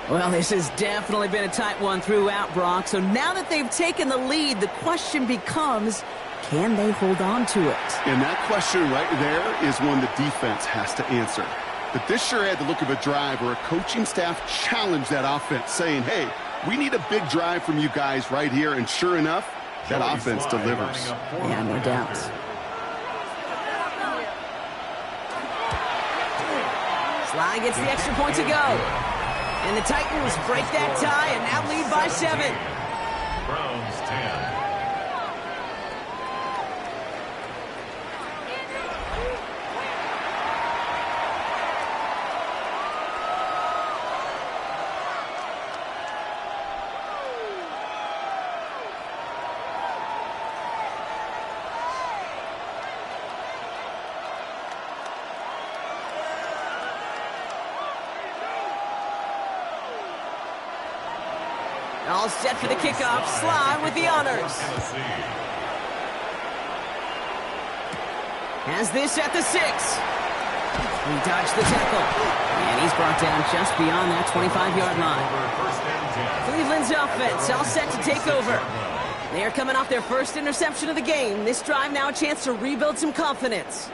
Well, this has definitely been a tight one throughout, Brock. So now that they've taken the lead, the question becomes, can they hold on to it? And that question right there is one the defense has to answer. But this sure had the look of a drive where a coaching staff challenged that offense, saying, hey, we need a big drive from you guys right here. And sure enough, that offense delivers. Yeah, no doubt. Sly gets the extra point to go. And the Titans break that tie and now lead by 7. Browns 10. All set for the kickoff. Sly with the honors. Has this at the 6. He dodged the tackle. And he's brought down just beyond that 25-yard line. Cleveland's offense all set to take over. They are coming off their first interception of the game. This drive now a chance to rebuild some confidence.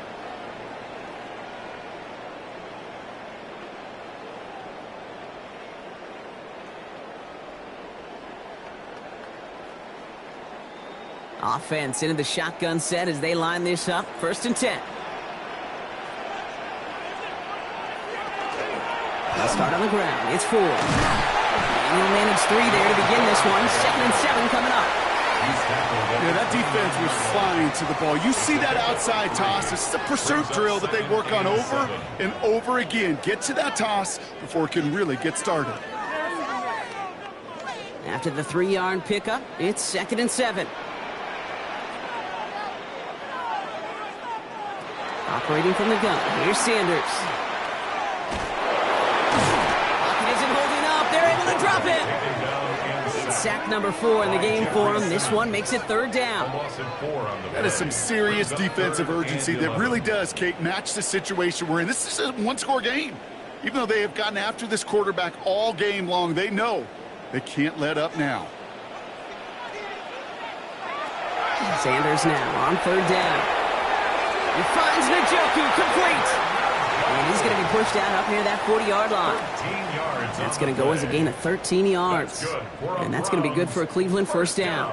Offense into the shotgun set as they line this up. 1st and 10. They'll start on the ground. It's 4. And he'll manage 3 there to begin this one. 2nd and 7 coming up. Yeah, that defense was flying to the ball. You see that outside toss. This is a pursuit drill that they work on over and over again. Get to that toss before it can really get started. After the 3-yard pickup, it's 2nd and 7. Operating from the gun. Here's Sanders. Pocket isn't holding up. They're able to drop it. It's sack number 4 in the game for him. This one makes it 3rd down. That is some serious defensive urgency that really does, Kate, match the situation we're in. This is a one-score game. Even though they have gotten after this quarterback all game long, they know they can't let up now. Sanders now on 3rd down. He finds Njoku, complete. And he's going to be pushed out up near that 40-yard line. That's going to go as a gain of 13 yards. And that's going to be good for a Cleveland 1st down.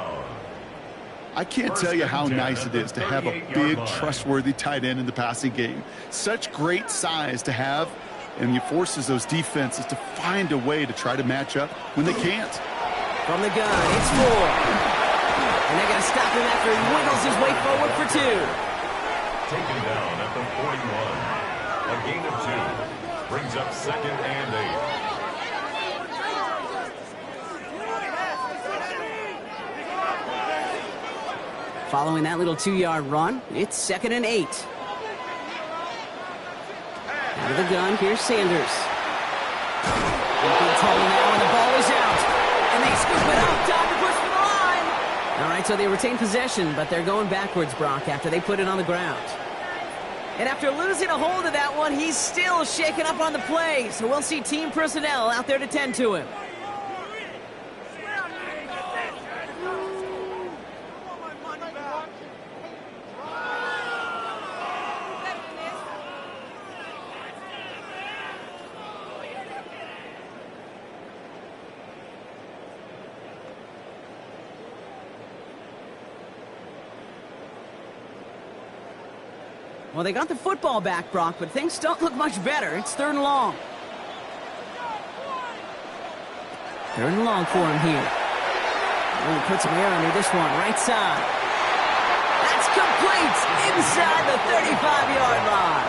I can't tell you how nice it is to have a big, trustworthy tight end in the passing game. Such great size to have, and it forces those defenses to find a way to try to match up when they can't. From the gun, it's 4. And they're going to stop him after he wiggles his way forward for 2. Taken down at the 41. A gain of 2. Brings up 2nd and 8. Following that little 2-yard run, it's 2nd and 8. Out of the gun, here's Sanders. Big hole now, and the ball is out. And they scoop it up. Time to push for the line. All right, so they retain possession, but they're going backwards, Brock, after they put it on the ground. And after losing a hold of that one, he's still shaken up on the play. So we'll see team personnel out there to tend to him. Well, they got the football back, Brock, but things don't look much better. It's 3rd and long. 3rd and long for him here. Oh, he puts some air under this one, right side. That's complete inside the 35-yard line.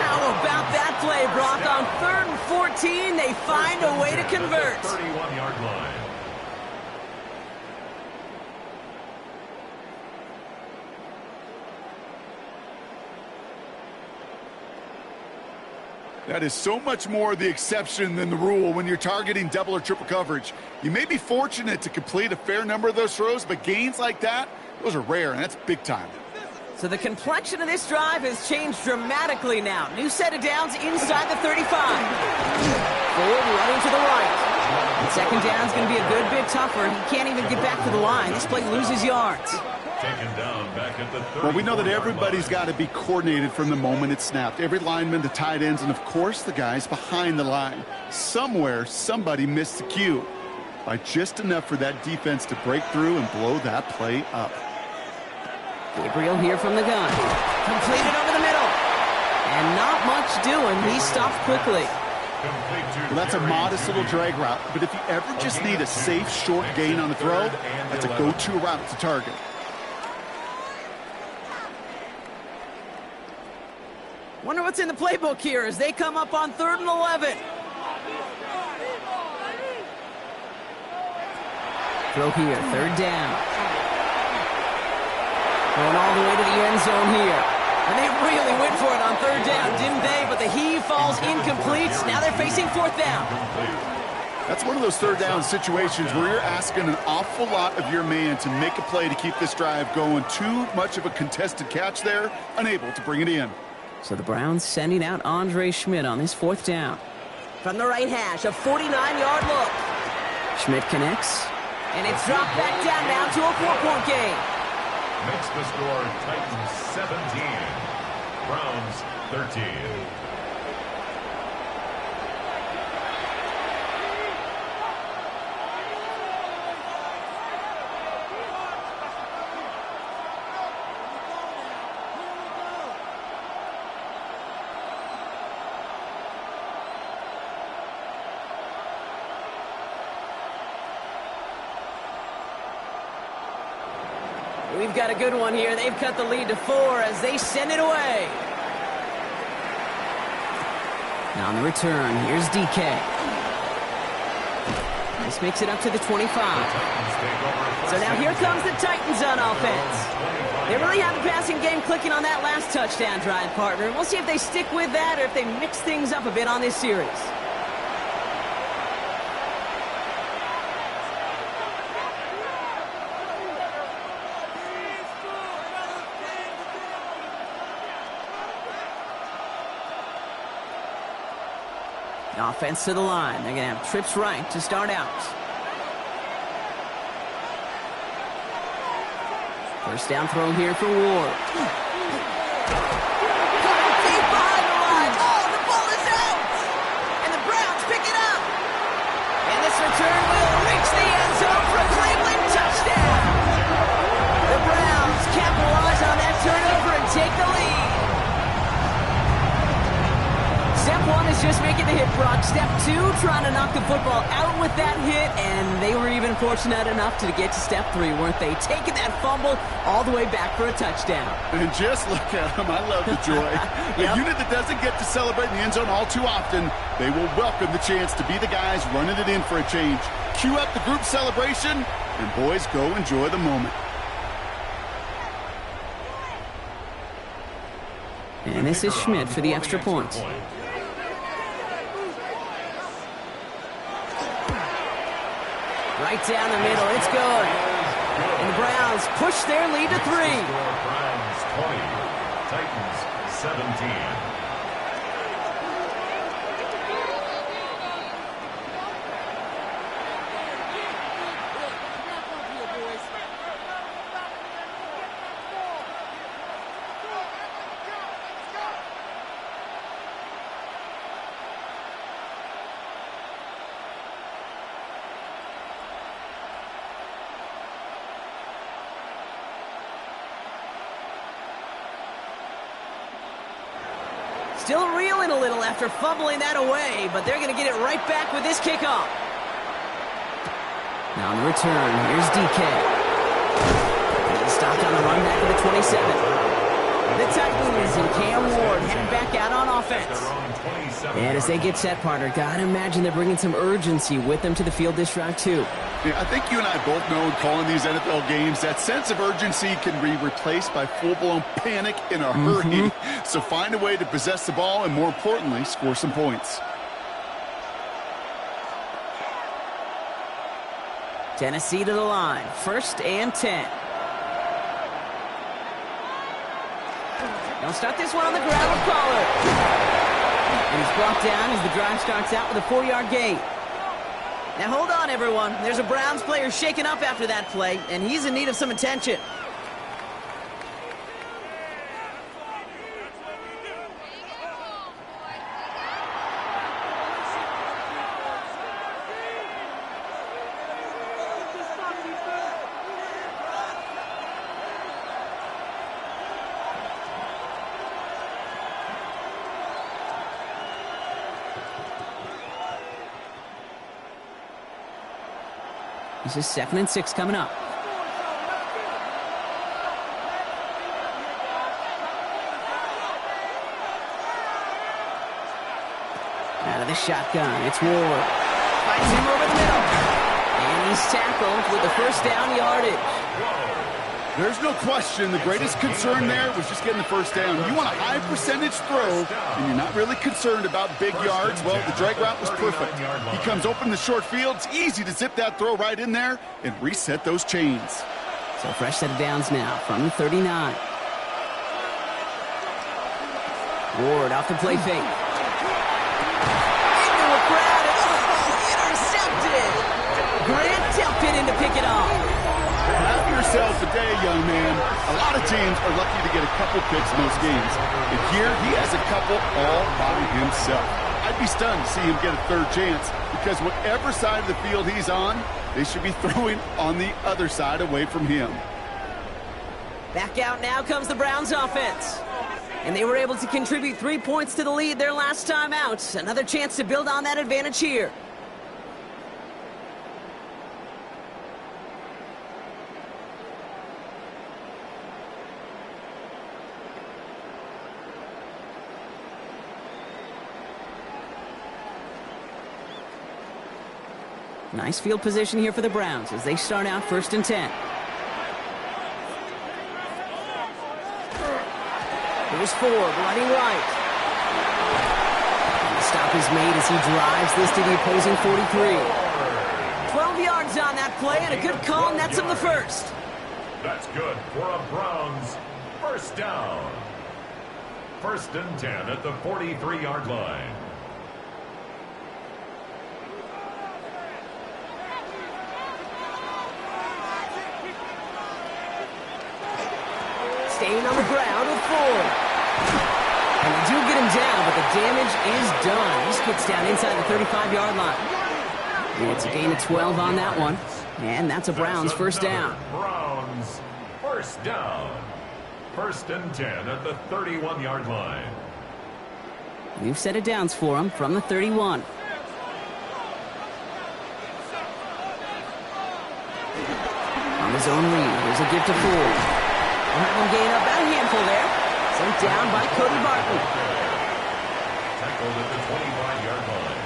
How about that play, Brock? On 3rd and 14, they find a way to convert. 31-yard line. That is so much more the exception than the rule when you're targeting double or triple coverage. You may be fortunate to complete a fair number of those throws, but gains like that, those are rare, and that's big time. So the complexion of this drive has changed dramatically now. New set of downs inside the 35. Forward running to the right. And 2nd down is going to be a good bit tougher. He can't even get back to the line. This play loses yards. Taken down back at the 30. Well, we know that everybody's got to be coordinated from the moment it's snapped. Every lineman, the tight ends, and of course the guys behind the line. Somewhere, somebody missed the cue by just enough for that defense to break through and blow that play up. Gabriel here from the gun. Completed over the middle. And not much doing. He stopped quickly. Well, that's a modest little drag route, but if you ever just need a safe, short gain on the throw, that's a go-to route to target. Wonder what's in the playbook here as they come up on 3rd and 11. Throw here, 3rd down. Going all the way to the end zone here. And they really went for it on 3rd down, didn't they? But the heave falls incomplete. Now they're facing 4th down. That's one of those third down situations where you're asking an awful lot of your man to make a play to keep this drive going. Too much of a contested catch there, unable to bring it in. So the Browns sending out Andre Schmidt on this fourth down. From the right hash, a 49-yard look. Schmidt connects, and it's dropped back down now to a 4-point game. Makes the score Titans 17, Browns 13. We've got a good one here. They've cut the lead to 4 as they send it away. Now on the return, here's DK. This makes it up to the 25. So now here comes the Titans on offense. They really have the passing game clicking on that last touchdown drive, partner. We'll see if they stick with that or if they mix things up a bit on this series. Offense to the line. They're going to have trips right to start out. First down throw here for Ward. Deep behind the line. Oh, the ball is out. And the Browns pick it up. And this return will reach the end zone for a Cleveland touchdown. The Browns capitalize on that turnover and take the lead. Step 1 is just making the hit, Brock. Step 2, trying to knock the football out with that hit, and they were even fortunate enough to get to step 3, weren't they? Taking that fumble all the way back for a touchdown. And just look at them. I love the joy. A unit that doesn't get to celebrate in the end zone all too often, they will welcome the chance to be the guys running it in for a change. Cue up the group celebration, and boys, go enjoy the moment. And this is Schmidt for the extra point. Right down the middle, it's good. And the Browns push their lead to 3. Browns 20, Titans 17. Still reeling a little after fumbling that away, but they're going to get it right back with this kickoff. Now on the return, here's DK. And stopped on the run back to the 27. The Titans and Cam Ward heading back out on offense. And as they get set, partner, gotta imagine they're bringing some urgency with them to the field this drive too. Yeah, I think you and I both know in calling these NFL games, that sense of urgency can be replaced by full-blown panic in a hurry. So find a way to possess the ball and, more importantly, score some points. Tennessee to the line. 1st and 10. They'll start this one on the ground with Pollard. And he's brought down as the drive starts out with a 4-yard gain. Now hold on, everyone. There's a Browns player shaken up after that play, and he's in need of some attention. This is 2nd and 6 coming up. Out of the shotgun, it's Ward. Finds him over the middle. And he's tackled with the 1st down yardage. There's no question the greatest concern there was just getting the first down. You want a high percentage throw, and you're not really concerned about big yards. Well, the drag route was perfect. He comes open in the short field. It's easy to zip that throw right in there and reset those chains. So fresh set of downs now from the 39. Ward off the play fake. Into a crowd, and intercepted. Grant tilted in to pick it off. Have yourself a day, young man. A lot of teams are lucky to get a couple picks in those games. And here, he has a couple all by himself. I'd be stunned to see him get a third chance because whatever side of the field he's on, they should be throwing on the other side away from him. Back out now comes the Browns offense. And they were able to contribute 3 points to the lead their last time out. Another chance to build on that advantage here. Nice field position here for the Browns as they start out 1st and 10. Here's Ford running right. And the stop is made as he drives this to the opposing 43. 12 yards on that play and a good call nets him the first. That's good for a Browns first down. 1st and 10 at the 43-yard line. Staying on the ground with Ford. And they do get him down, but the damage is done. He gets down inside the 35-yard line. And it's a gain of 12 on that one. And that's a Browns first down. Browns first down. 1st and 10 at the 31-yard line. New set of downs for him from the 31. On his own read, here's a give to Ford. One gain up, about a handful there. Sent down by Cody Barton. Tackled at the 25-yard line.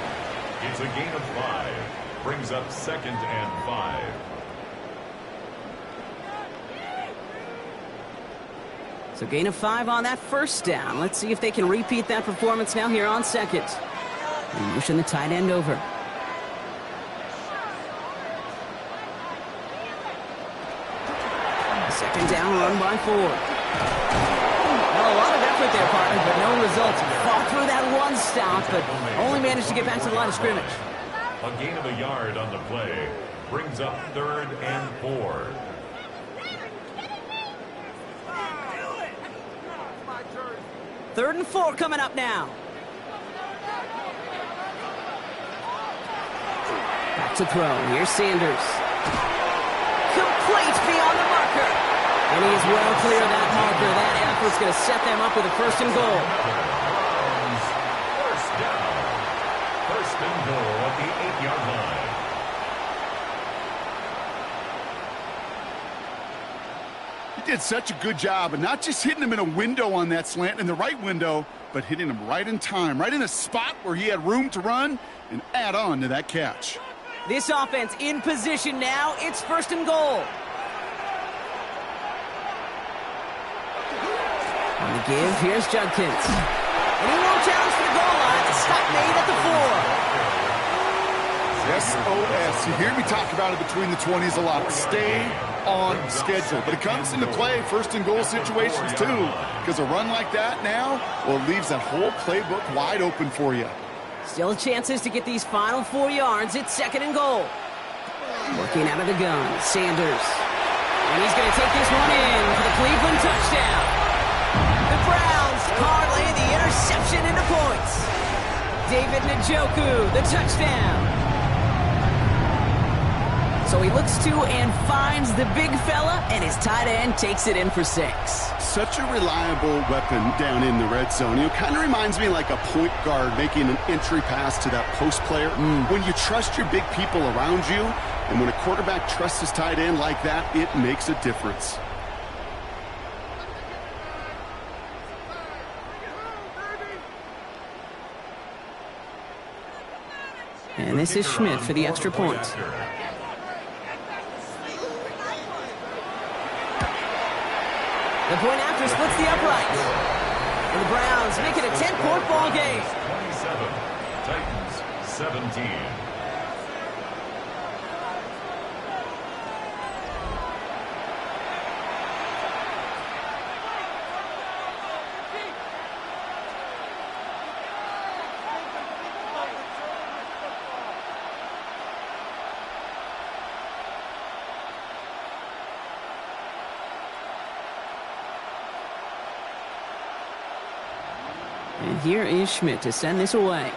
It's a gain of 5. Brings up 2nd and 5. So gain of 5 on that first down. Let's see if they can repeat that performance now here on 2nd. And motion the tight end over. Second down run by Ford. Well, a lot of effort there, partner, but no results. Fought through that one stop, but only managed to get back to the line of scrimmage. A gain of a yard on the play. Brings up 3rd and 4. Third and 4 coming up now. Back to throw. Here's Sanders. Complete beyond the marker. And he is well clear of that marker. That effort's going to set them up with a 1st and goal. First down. 1st and goal at the 8-yard line. He did such a good job, and not just hitting him in a window on that slant, in the right window, but hitting him right in time, right in a spot where he had room to run and add on to that catch. This offense in position now. It's 1st and goal. On the give, here's Judkins. And he won't challenge for the goal line. The stop made at the 4. SOS. You hear me talk about it between the 20s a lot. Stay on schedule. But it comes into play 1st and goal situations too. Because a run like that now, well, it leaves that whole playbook wide open for you. Still chances to get these final 4 yards. It's 2nd and goal. Working out of the gun, Sanders. And he's going to take this one in for the Cleveland touchdown. The Browns parlay the interception into points. David Njoku, the touchdown. So he looks to and finds the big fella, and his tight end takes it in for 6. Such a reliable weapon down in the red zone. It kind of reminds me like a point guard making an entry pass to that post player. When you trust your big people around you, and when a quarterback trusts his tight end like that, it makes a difference. And this is Schmidt for the extra point. The point after splits the uprights. And the Browns make it a 10-point ball game. 27, Titans 17. And here is Schmidt to send this away.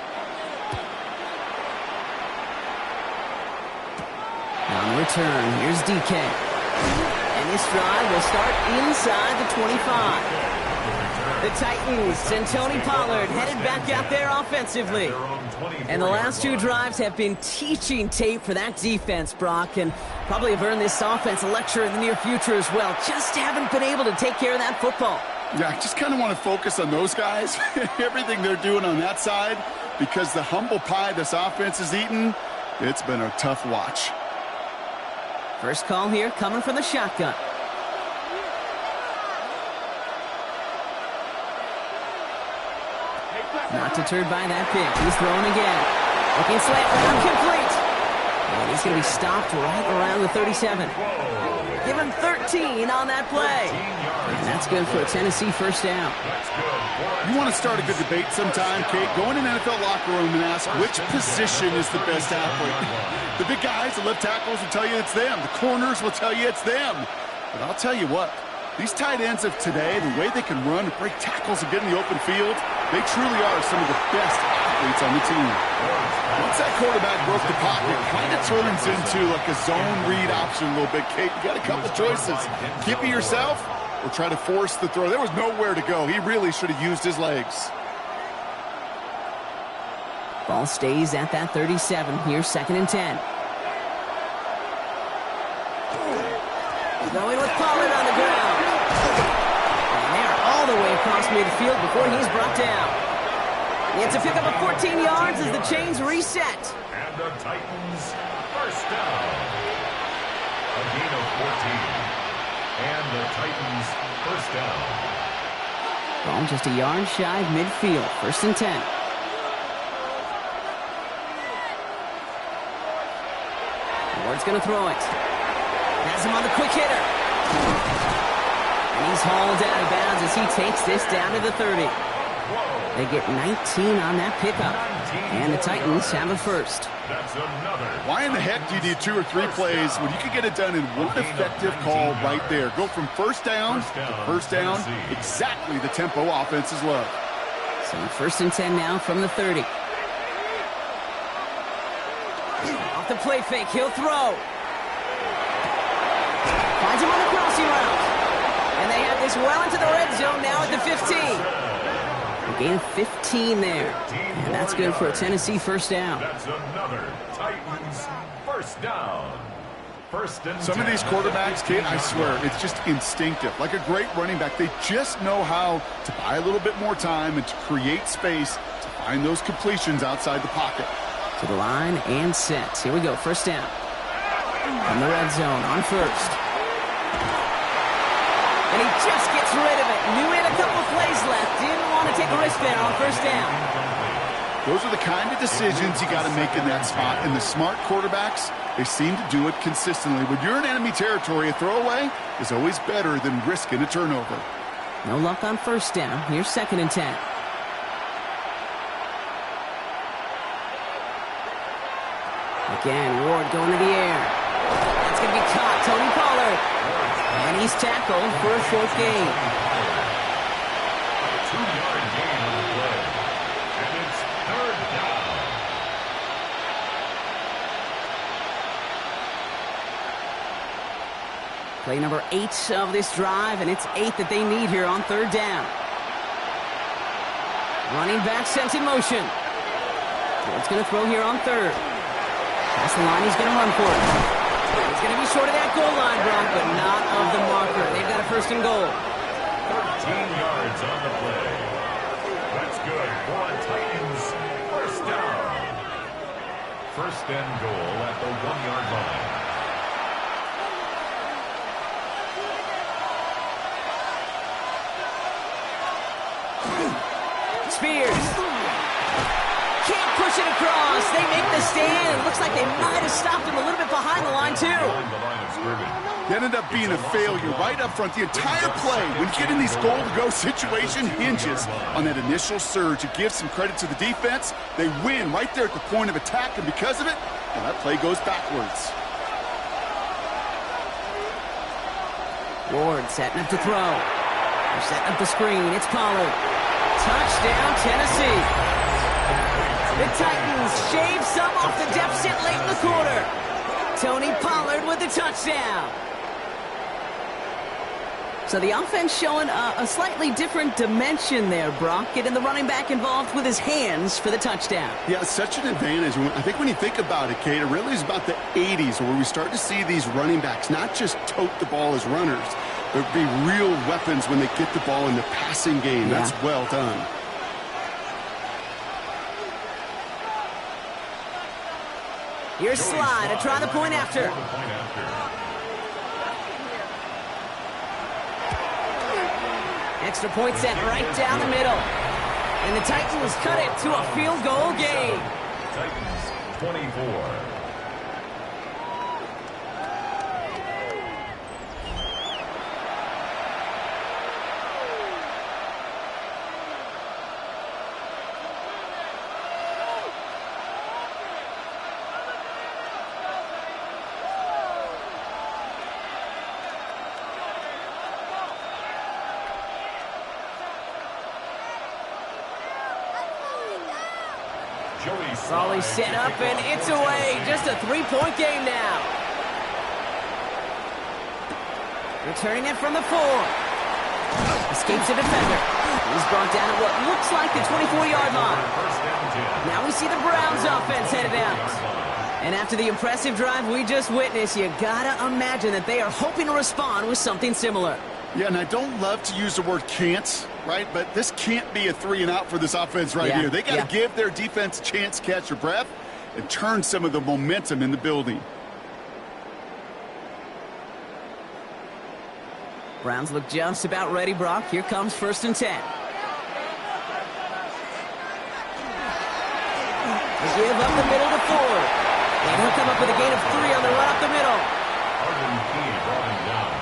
On the return, here's DK. And this drive will start inside the 25. The Titans and Tony Pollard headed back out there offensively. And the last two drives have been teaching tape for that defense, Brock, and probably have earned this offense a lecture in the near future as well. Just haven't been able to take care of that football. Yeah, I just kind of want to focus on those guys, everything they're doing on that side, because the humble pie this offense is eating, it's been a tough watch. First call here coming from the shotgun. Not deterred by that pick. He's throwing again. Looking slant round, complete. And he's going to be stopped right around the 37. Give him 13 on that play. And that's good for a Tennessee first down. You want to start a good debate sometime, Kate? Go in an NFL locker room and ask which position is the best athlete. The big guys, the left tackles will tell you it's them. The corners will tell you it's them. But I'll tell you what, these tight ends of today, the way they can run, break tackles, and get in the open field, they truly are some of the best athletes on the team. Once that quarterback broke the pocket, it kind of turns into like a zone read option a little bit, Kate. You got a couple choices. Keep it yourself or try to force the throw. There was nowhere to go. He really should have used his legs. Ball stays at that 37. Here's 2nd and 10. Going with Pollard on the ground. And they're all the way across midfield before he's brought down. It's a pickup of 14 yards as the chains reset. And the Titans first down. A gain of 14. And the Titans first down. Ball just a yard shy of midfield. 1st and 10. Ward's going to throw it. Has him on the quick hitter. And he's hauled out of bounds as he takes this down to the 30. They get 19 on that pickup. And the Titans have a first. That's another. Why in the heck do you need 2 or 3 plays when you can get it done in one effective call right there? Go from first down to first down. Exactly the tempo offenses love. So 1st and 10 now from the 30. Off the play fake, he'll throw. Finds him on the crossing route. And they have this well into the red zone now at the 15. A gain of 15 there. And that's good for a Tennessee first down. That's another Titans first down. First and Some 10. of these quarterbacks, Kate, I swear, it's just instinctive. Like a great running back, they just know how to buy a little bit more time and to create space to find those completions outside the pocket. To the line and set. Here we go, first down. From the red zone on first. And he just gets rid of it. Knew he had a couple plays left. Didn't want to take a risk there on first down. Those are the kind of decisions you got to make in that spot. And the smart quarterbacks, they seem to do it consistently. When you're in enemy territory, a throwaway is always better than risking a turnover. No luck on first down. Here's 2nd and 10. Again, Ward going to the air. That's going to be caught. Tony Pollard. And he's tackled for a short gain. 2-yard gain on the play. And it's 3rd down. Play number 8 of this drive, and it's 8 that they need here on 3rd down. Running back sent in motion. Ward's going to throw here on 3rd. That's the line he's going to run for it. He's going to be short of that goal line, Brock, but not of the marker. They've got a 1st and goal. 13 yards on the play. That's good for a Titans first down. 1st and goal at the 1-yard line. Spears. Can't push it across. They make the stand. Looks like they might have stopped him a little bit behind the line, too. It ended up being a failure right up front. The entire play, when you get in these goal-to-go situation, hinges on that initial surge. It gives some credit to the defense. They win right there at the point of attack, and because of it, well, that play goes backwards. Ward setting up to throw. They're setting up the screen. It's Pollard. Touchdown, Tennessee. The Titans shave some off the deficit late in the quarter. Tony Pollard with the touchdown. So the offense showing a slightly different dimension there, Brock. Getting the running back involved with his hands for the touchdown. Yeah, such an advantage. I think when you think about it, Kate, it really is about the 80s where we start to see these running backs not just tote the ball as runners, but be real weapons when they get the ball in the passing game. Yeah. That's well done. Here's Slide to try the point after. Extra point set right down the middle. And the Titans cut it to a field goal game. Titans 24. Raleigh set up, and it's away. Just a three-point game now. Returning it from the 4. Escapes a defender. He's brought down at what looks like the 24-yard line. Now we see the Browns offense headed out. And after the impressive drive we just witnessed, you gotta imagine that they are hoping to respond with something similar. Yeah, and I don't love to use the word can't, right? But this can't be a 3-and-out for this offense right here. They got to give their defense a chance to catch their breath and turn some of the momentum in the building. Browns look just about ready, Brock. Here comes 1st and 10. They give up the middle to Ford. And he'll come up with a gain of 3 on the run up the middle. Arden Key brought him down.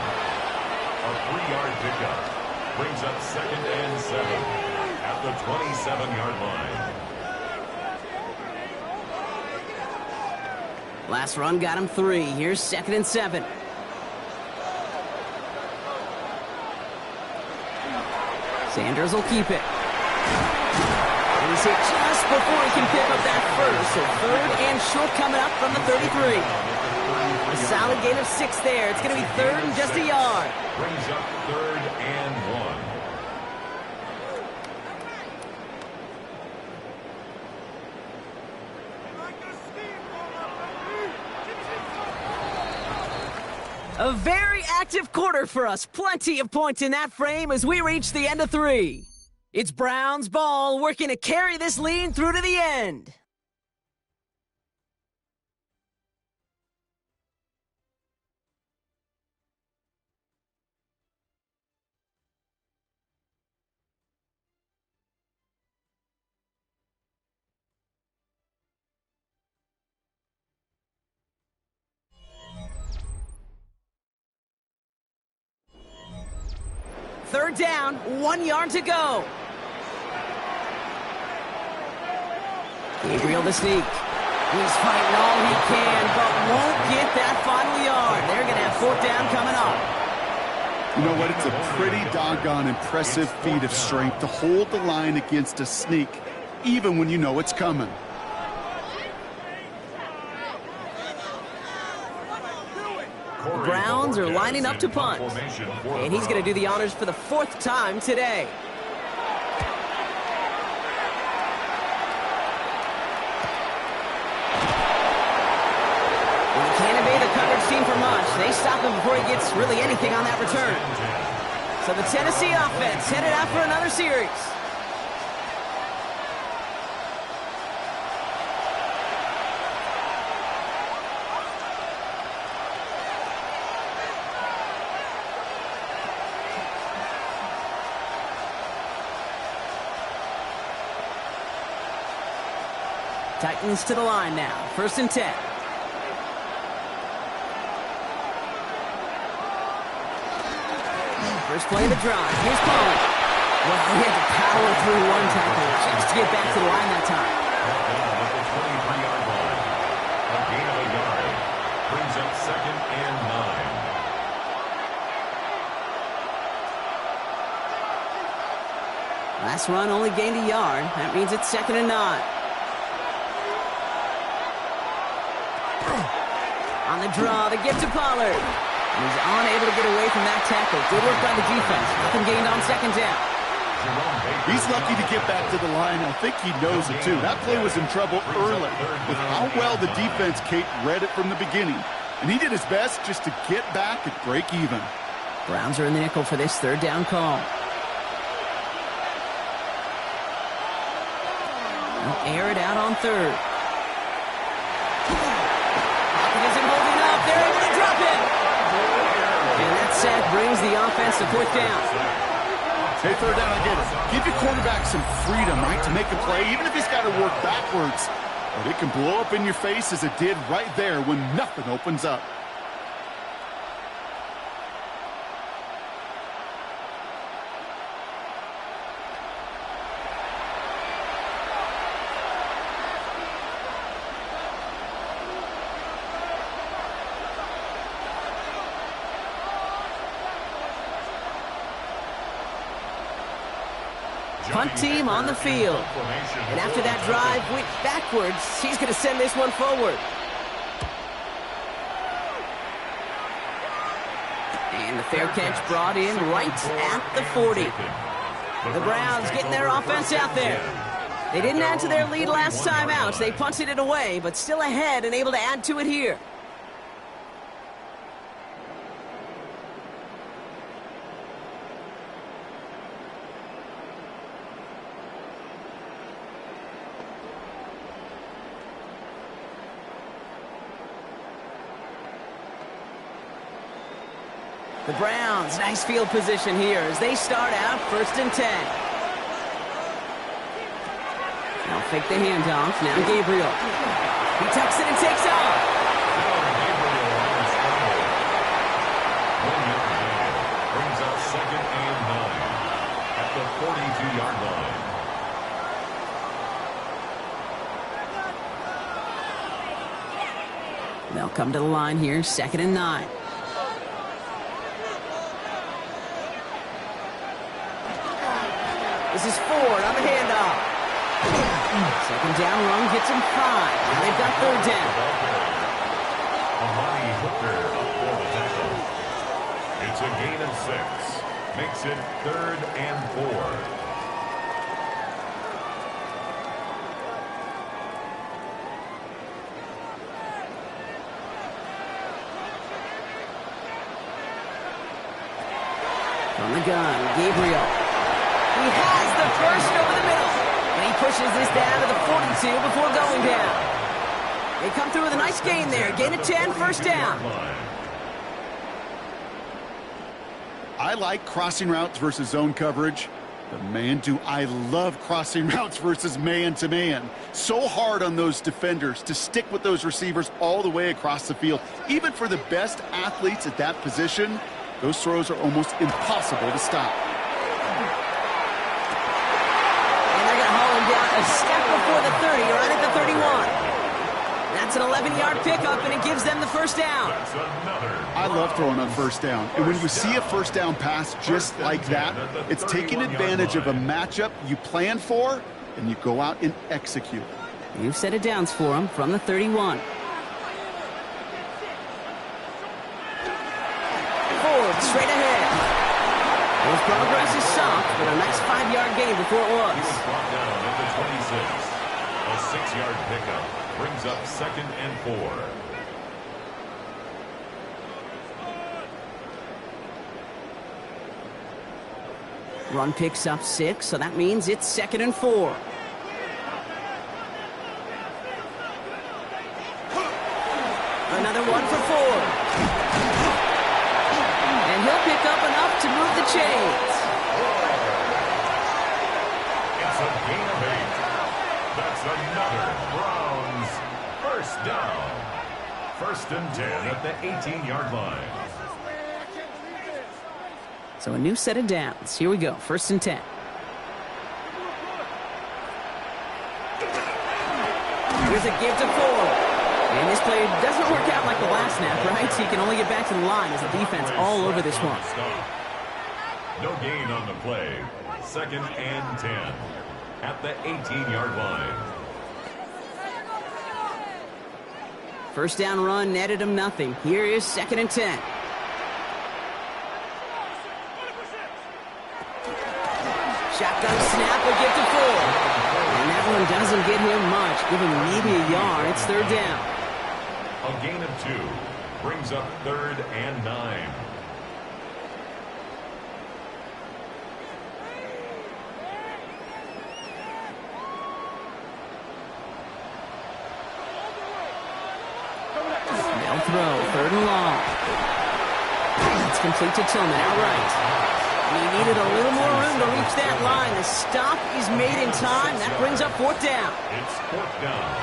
A 3-yard pickup brings up 2nd and 7 at the 27-yard line. Last run got him 3. Here's 2nd and 7. Sanders will keep it. He's hit just before he can pick up that first. So 3rd and short coming up from the 33. A solid gain of 6 there. It's going to be 3rd and just a yard. Brings up 3rd and 1. A very active quarter for us. Plenty of points in that frame as we reach the end of 3. It's Browns ball working to carry this lead through to the end. Third down, 1 yard to go. Gabriel the sneak. He's fighting all he can, but won't get that final yard. They're going to have 4th down coming up. You know what? It's a pretty doggone impressive feat of strength to hold the line against a sneak, even when you know it's coming. The Browns are lining up to punt. And he's going to do the honors for the 4th time today. And he can't evade the coverage team for much. They stop him before he gets really anything on that return. So the Tennessee offense headed out for another series. Titans to the line now. 1st and 10. First play of the drive. Here's Pollard. Well, he had to power through one tackle just to get back to the line that time. Down at the 23-yard line. A gain of a yard. Brings up 2nd and 9. Last run only gained a yard. That means it's 2nd and 9. On the draw, the give to Pollard. He's unable to get away from that tackle. Good work by the defense. Nothing gained on 2nd down. He's lucky to get back to the line. I think he knows it, too. That play was in trouble early with how well the defense, Kate, read it from the beginning. And he did his best just to get back and break even. Browns are in the nickel for this 3rd down call. They'll air it out on 3rd. Pocket isn't holding up. They're able to drop it. And that sack brings the offense to 4th down. Hey, 3rd down, I get it. Give your quarterback some freedom, right, to make a play, even if he's got to work backwards. But it can blow up in your face as it did right there when nothing opens up. Punt team on the field. And after that drive went backwards, he's going to send this one forward. And the fair catch brought in right at the 40. The Browns getting their offense out there. They didn't add to their lead last time out. They punted it away, but still ahead and able to add to it here. The Browns, nice field position here as they start out 1st and 10. Now fake the handoff. Now Gabriel. He tucks it and takes off. Brings up 2nd and 9 at the 42-yard line. They'll come to the line here, 2nd and 9. This is Ford on the handoff. 2nd down run gets him 5. Now they've got 3rd down. Amani Hooker up for the tackle. It's a gain of 6. Makes it 3rd and 4. From the gun, Gabriel. He has the first over the middle. And he pushes this down to the 42 before going down. They come through with a nice gain there. Gain of 10, 1st down. I like crossing routes versus zone coverage. But man, do I love crossing routes versus man-to-man. So hard on those defenders to stick with those receivers all the way across the field. Even for the best athletes at that position, those throws are almost impossible to stop. Down a step before the 30, right at the 31. That's an 11-yard pickup, and it gives them the 1st down. I love throwing on 1st down. And when you see a 1st down pass just like that, it's taking advantage of a matchup you plan for, and you go out and execute. You've set it downs for him from the 31. Ford straight ahead. His progress is soft, but a nice 5-yard gain before it was. He was brought down at the 26. A 6-yard pickup brings up 2nd and 4. Run picks up 6, so that means it's 2nd and 4. Another one for Ford. And he'll pick up enough to move the chains. It's a gain of 8. That's another Brown First down. First and 10 at the 18-yard line. So a new set of downs. Here we go. First and 10. Here's a give to Ford. And this play doesn't work out like the last snap, right? So he can only get back to the line as the defense all over this one. No gain on the play. Second and 10 at the 18-yard line. First down run netted him nothing. Here is second and 10. Shotgun snap will get to Ford. And that one doesn't get him much. Give him maybe a yard. It's third down. A gain of 2 brings up third and 9. They'll throw. Third and long. It's complete to Tillman. Outright. He needed a little more room to reach that line. The stop is made in time. That brings up fourth down. It's fourth down.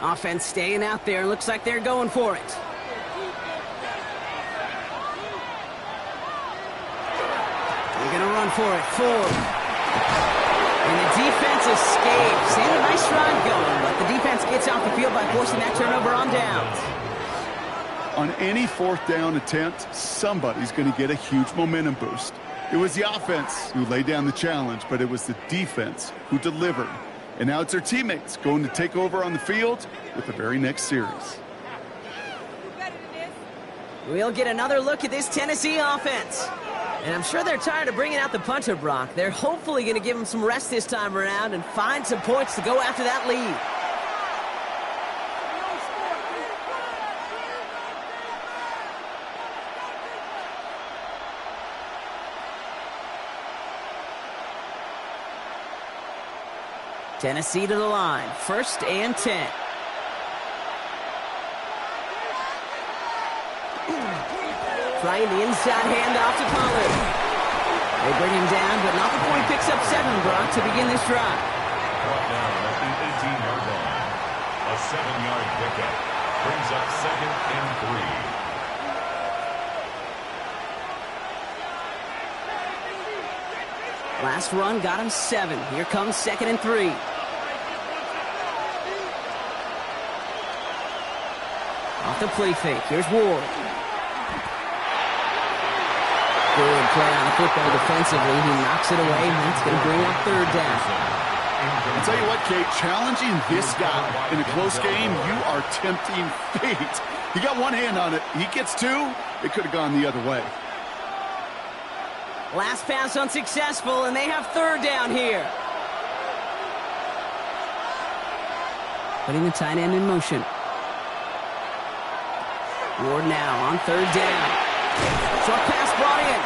Offense staying out there. Looks like they're going for it. They're going to run for it. Ford. And the defense escapes. And a nice run going, but the defense gets off the field by forcing that turnover on downs. On any fourth down attempt, somebody's going to get a huge momentum boost. It was the offense who laid down the challenge, but it was the defense who delivered. And now it's their teammates going to take over on the field with the very next series. We'll get another look at this Tennessee offense. And I'm sure they're tired of bringing out the punter, Brock. They're hopefully going to give him some rest this time around and find some points to go after that lead. Tennessee to the line. First and 10. Trying the inside handoff to Pollard. They bring him down, but not before he picks up 7, Brock, to begin this drive. Brought down at the 18-yard line. A 7-yard pickup brings up second and 3. Last run got him 7. Here comes second and 3. Off the play fake. Here's Ward. Good play on the football defensively. He knocks it away, and that's going to bring up third down. I'll tell you what, Kate, challenging this guy in a close game, you are tempting fate. He got one hand on it. He gets 2. It could have gone the other way. Last pass unsuccessful, and they have third down here. Putting the tight end in motion. Ward now on third down. Short pass brought in.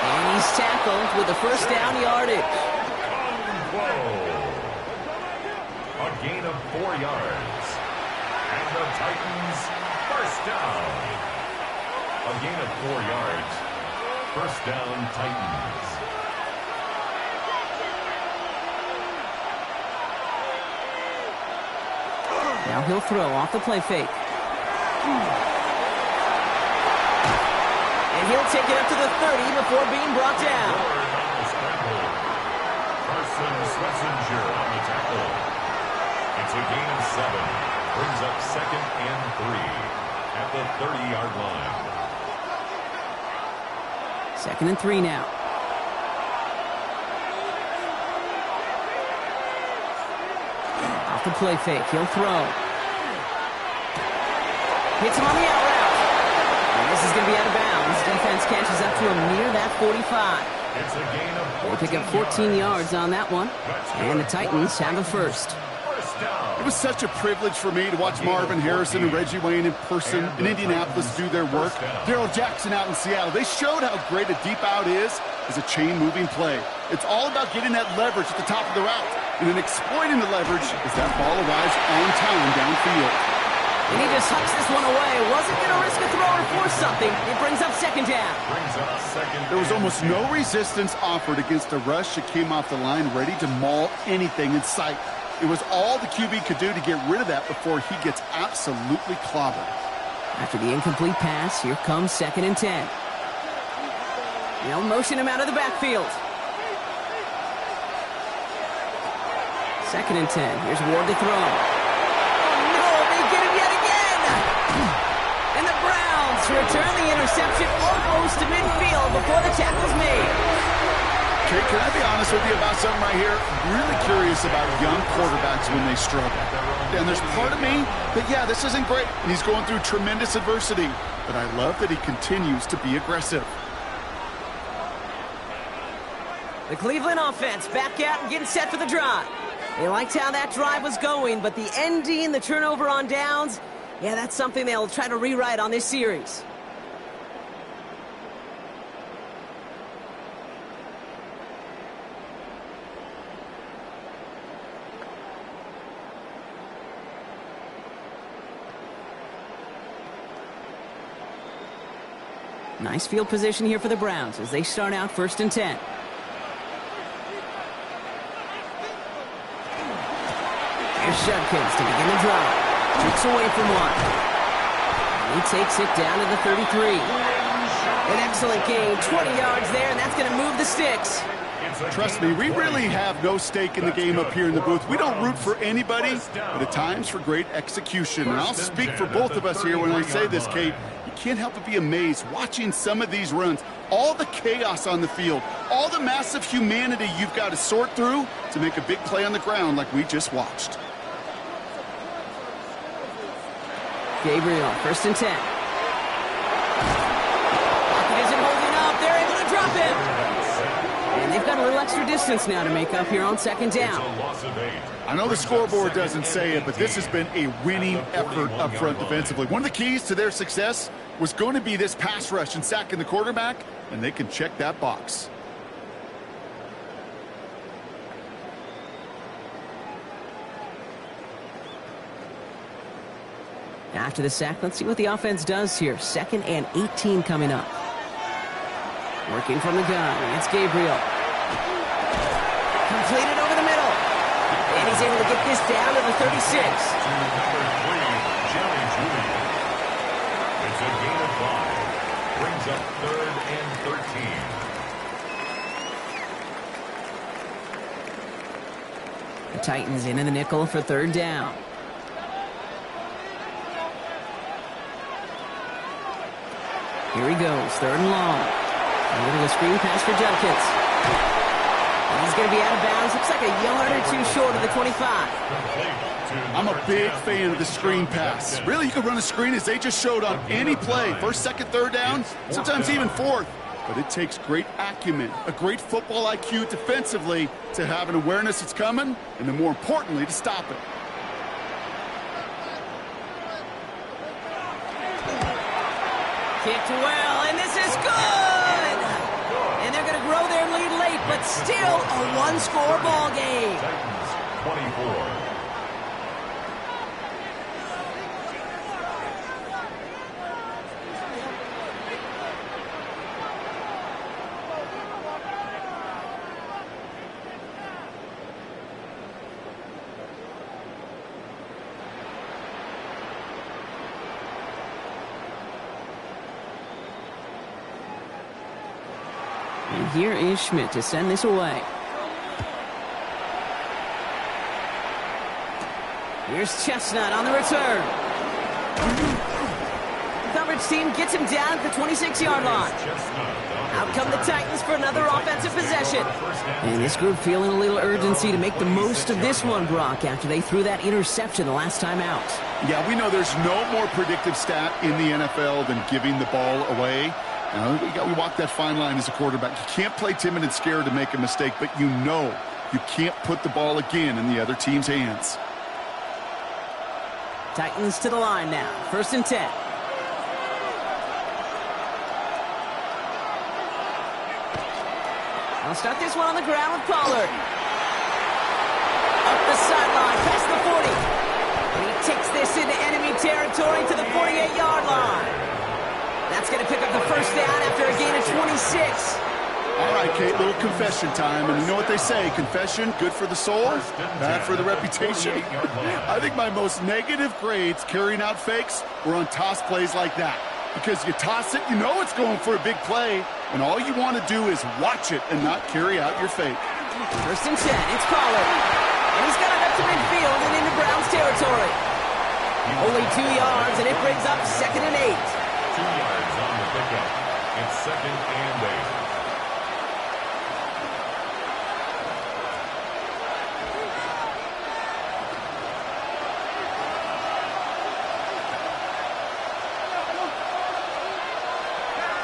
And he's tackled with the first down yardage. Whoa. A gain of 4 yards. And the Titans first down. A gain of 4 yards. First down, Titans. Now he'll throw off the play fake. And he'll take it up to the 30 before being brought down. Carson Swetzinger on the tackle. It's a gain of 7. Brings up second and 3 at the 30-yard line. Second and 3 now. Off the play fake. He'll throw. Hits him on the out route. And this is going to be out of bounds. Defense catches up to him near that 45. It's a gain of 14 They pick up 14 yards on that one. And the Titans have a first. First down. It was such a privilege for me to watch Marvin Harrison and Reggie Wayne in person in Indianapolis do their work. Darrell Jackson out in Seattle. They showed how great a deep out is as a chain-moving play. It's all about getting that leverage at the top of the route. And then exploiting the leverage as that ball arrives on time downfield. And he just hucks this one away. Wasn't going to risk a throw or force something. It brings up second down. There was almost no resistance offered against a rush that came off the line ready to maul anything in sight. It was all the QB could do to get rid of that before he gets absolutely clobbered. After the incomplete pass, here comes 2nd and 10. They'll motion him out of the backfield. 2nd and 10. Here's Ward to throw. Oh, no, they get him yet again. And the Browns return the interception almost to midfield before the tackle's made. Okay, can I be honest with you about something right here? Really curious about young quarterbacks when they struggle. And there's part of me that, yeah, this isn't great. And he's going through tremendous adversity. But I love that he continues to be aggressive. The Cleveland offense back out and getting set for the drive. They liked how that drive was going, but the ending, the turnover on downs, yeah, that's something they'll try to rewrite on this series. Nice field position here for the Browns as they start out 1st and 10. Here's Judkins to begin the drive. Kicks away from one. And he takes it down to the 33. An excellent gain, 20 yards there, and that's going to move the sticks. Trust me, we really have no stake in the game up here in the booth. We don't root for anybody, but at times for great execution. And I'll speak for both of us here when I say this, Kate. You can't help but be amazed watching some of these runs. All the chaos on the field, all the massive humanity you've got to sort through to make a big play on the ground like we just watched. Gabriel, 1st and 10. Pocket isn't holding up. They're able to drop him. And they've got a little extra distance now to make up here on 2nd down. I know the scoreboard doesn't say it, but this has been a winning effort up front defensively. One of the keys to their success was going to be this pass rush and sacking the quarterback, and they can check that box. After the sack, let's see what the offense does here. 2nd and 18 coming up. Working from the gun, it's Gabriel. Completed over the middle. And he's able to get this down to the 36. It's a gain of 5. Brings up 3rd and 13. The Titans in the nickel for 3rd down. Here he goes, 3rd and long. A little screen pass for Judkins. And he's going to be out of bounds. Looks like a yard or two short of the 25. I'm a big fan of the screen pass. Really, you can run a screen as they just showed on any play. 1st, 2nd, 3rd down, sometimes even 4th. But it takes great acumen, a great football IQ defensively to have an awareness it's coming, and then more importantly, to stop it. Kicked well, and this is good! And they're going to grow their lead late, but still a one-score ball game. Titans 24. And here is Schmidt to send this away. Here's Chestnut on the return. Coverage team gets him down at the 26-yard line. Out come the Titans for another offensive possession. And this group feeling a little urgency to make the most of this one, Brock, after they threw that interception the last time out. Yeah, we know there's no more predictive stat in the NFL than giving the ball away. We walk that fine line as a quarterback. You can't play timid and scared to make a mistake, but you know you can't put the ball again in the other team's hands. Titans to the line now. 1st and 10. I'll start this one on the ground with Pollard. Up the sideline, past the 40. And he takes this into enemy territory to the 48-yard line. That's going to pick up the first down after a gain of 26. All right, Kate, little confession time. And you know what they say, confession, good for the soul, bad for the reputation. I think my most negative grades carrying out fakes were on toss plays like that. Because you toss it, you know it's going for a big play, and all you want to do is watch it and not carry out your fake. First and 10, it's Pollard. And he's got it up to midfield and into Browns territory. Only 2 yards, and it brings up 2nd and 8. 2 yards on the pickup. It's 2nd and 8.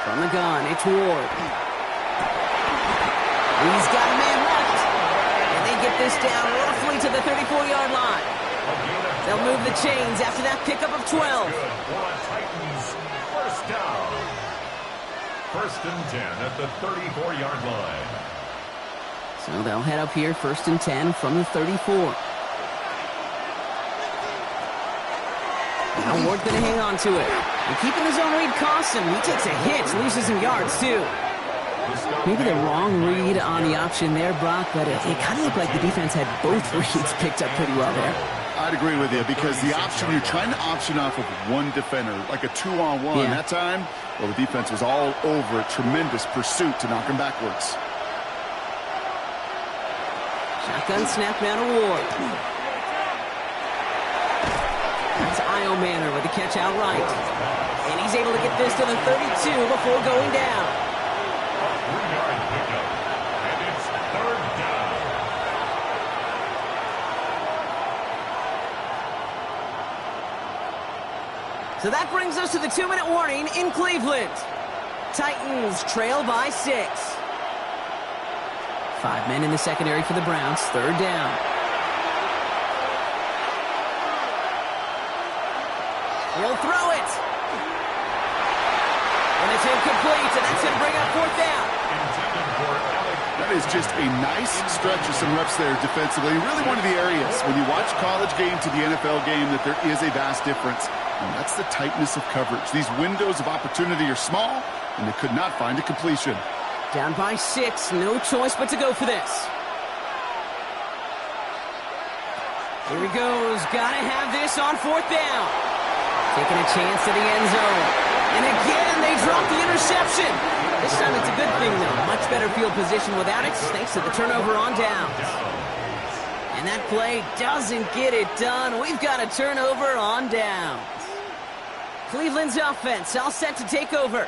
From the gun, it's Ward. He's got a man left. And they get this down roughly to the 34-yard line. They'll move the chains after that pickup of 12. Titans, first down. 1st and 10 at the 34-yard line. So they'll head up here, 1st and 10 from the 34. Now Ward's going to hang on to it. And keeping his own read costs him. He takes a hit, loses some yards too. Maybe the wrong read on the option there, Brock, but it kind of looked like the defense had both reads picked up pretty well there. I'd agree with you because the option, you're trying to option off of one defender, like a 2-on-1. Yeah. That time, well, the defense was all over it. Tremendous pursuit to knock him backwards. Shotgun snap now to Ward. That's Io Manor with the catch outright. And he's able to get this to the 32 before going down. 3-yard pickup. And it's 3rd down. So that brings us to the 2-minute warning in Cleveland. Titans trail by 6. 5 men in the secondary for the Browns. 3rd down. He'll throw it. And it's incomplete, and that's going to bring up 4th down. That is just a nice stretch of some reps there defensively. Really one of the areas when you watch college game to the NFL game that there is a vast difference. And that's the tightness of coverage. These windows of opportunity are small, and they could not find a completion. Down by 6, no choice but to go for this. Here he goes, gotta have this on 4th down. Taking a chance to the end zone. And again, they drop the interception. This time it's a good thing, though. Much better field position without it, thanks to the turnover on downs. And that play doesn't get it done. We've got a turnover on downs. Cleveland's offense all set to take over.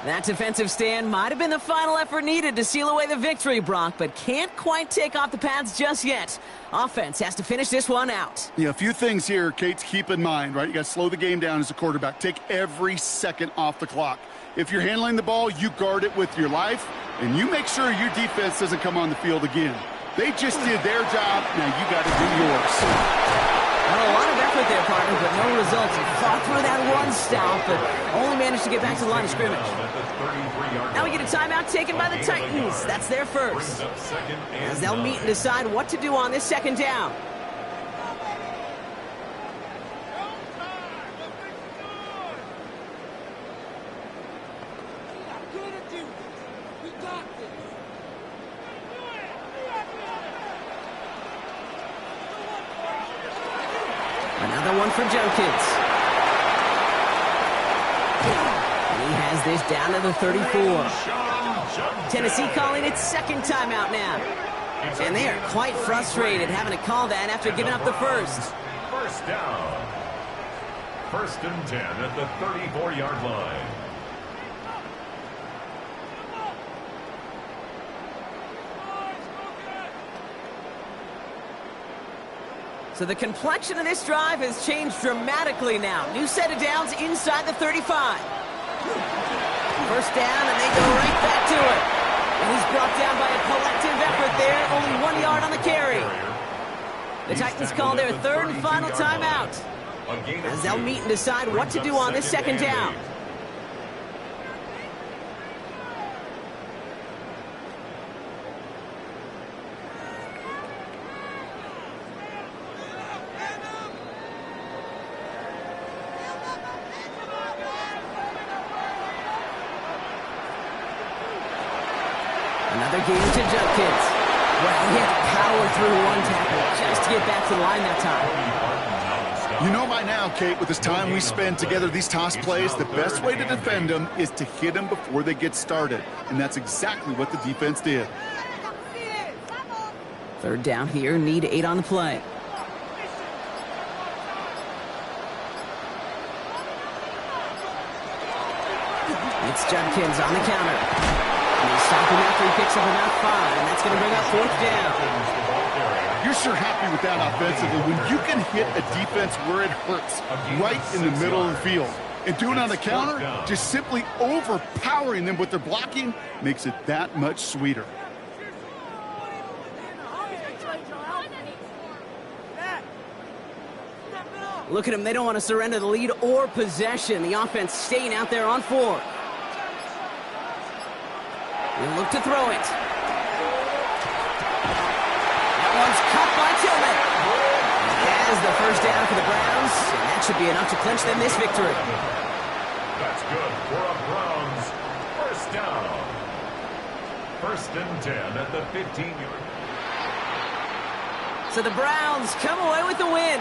That defensive stand might have been the final effort needed to seal away the victory, Brock, but can't quite take off the pads just yet. Offense has to finish this one out. Yeah, a few things here, Kate, to keep in mind, right? You got to slow the game down as a quarterback. Take every second off the clock. If you're handling the ball, you guard it with your life, and you make sure your defense doesn't come on the field again. They just did their job. Now you got to do yours. Well, a lot of effort there, partner, but no results. He fought through that one stop, but only managed to get back to the line of scrimmage. Now we get a timeout taken by the Titans. That's their first. As they'll meet and decide what to do on this 2nd down. Another one for Jenkins. And he has this down to the 34. Tennessee calling its 2nd timeout now. And they are quite frustrated having to call that after giving up the first. First down. 1st and 10 at the 34-yard line. So the complexion of this drive has changed dramatically now. New set of downs inside the 35. First down, and they go right back to it. And he's brought down by a collective effort there. Only 1 yard on the carry. The Titans call their 3rd and final timeout, as they'll meet and decide what to do on this 2nd down. Another game to Judkins. Well, he had to power through one tackle just to get back to the line that time. You know by now, Kate, with this time we spend together these toss plays, the best way to defend them is to hit them before they get started. And that's exactly what the defense did. Third down here, need 8 on the play. It's Judkins on the counter. And they stop him after he picks up about 5, and that's going to bring up 4th down. You're sure happy with that offensively when you can hit a defense where it hurts, right in the middle of the field. And doing it on the counter, just simply overpowering them with their blocking, makes it that much sweeter. Look at them. They don't want to surrender the lead or possession. The offense staying out there on 4. They look to throw it. That one's caught by Tillman. That is the first down for the Browns, and that should be enough to clinch them this victory. That's good for a Browns first down. 1st and 10 at the 15-yard. So the Browns come away with the win.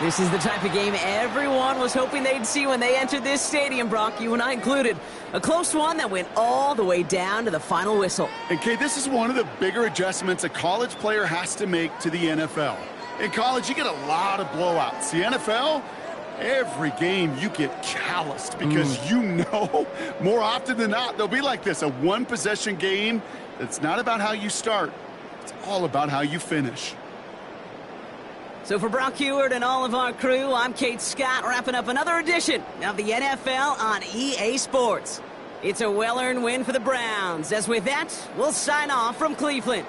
This is the type of game everyone was hoping they'd see when they entered this stadium, Brock, you and I included. A close one that went all the way down to the final whistle. And, Kate, this is one of the bigger adjustments a college player has to make to the NFL. In college, you get a lot of blowouts. The NFL, every game you get calloused because you know more often than not they'll be like this, a one-possession game that's not about how you start. It's all about how you finish. So for Brock Heward and all of our crew, I'm Kate Scott, wrapping up another edition of the NFL on EA Sports. It's a well-earned win for the Browns. As with that, we'll sign off from Cleveland.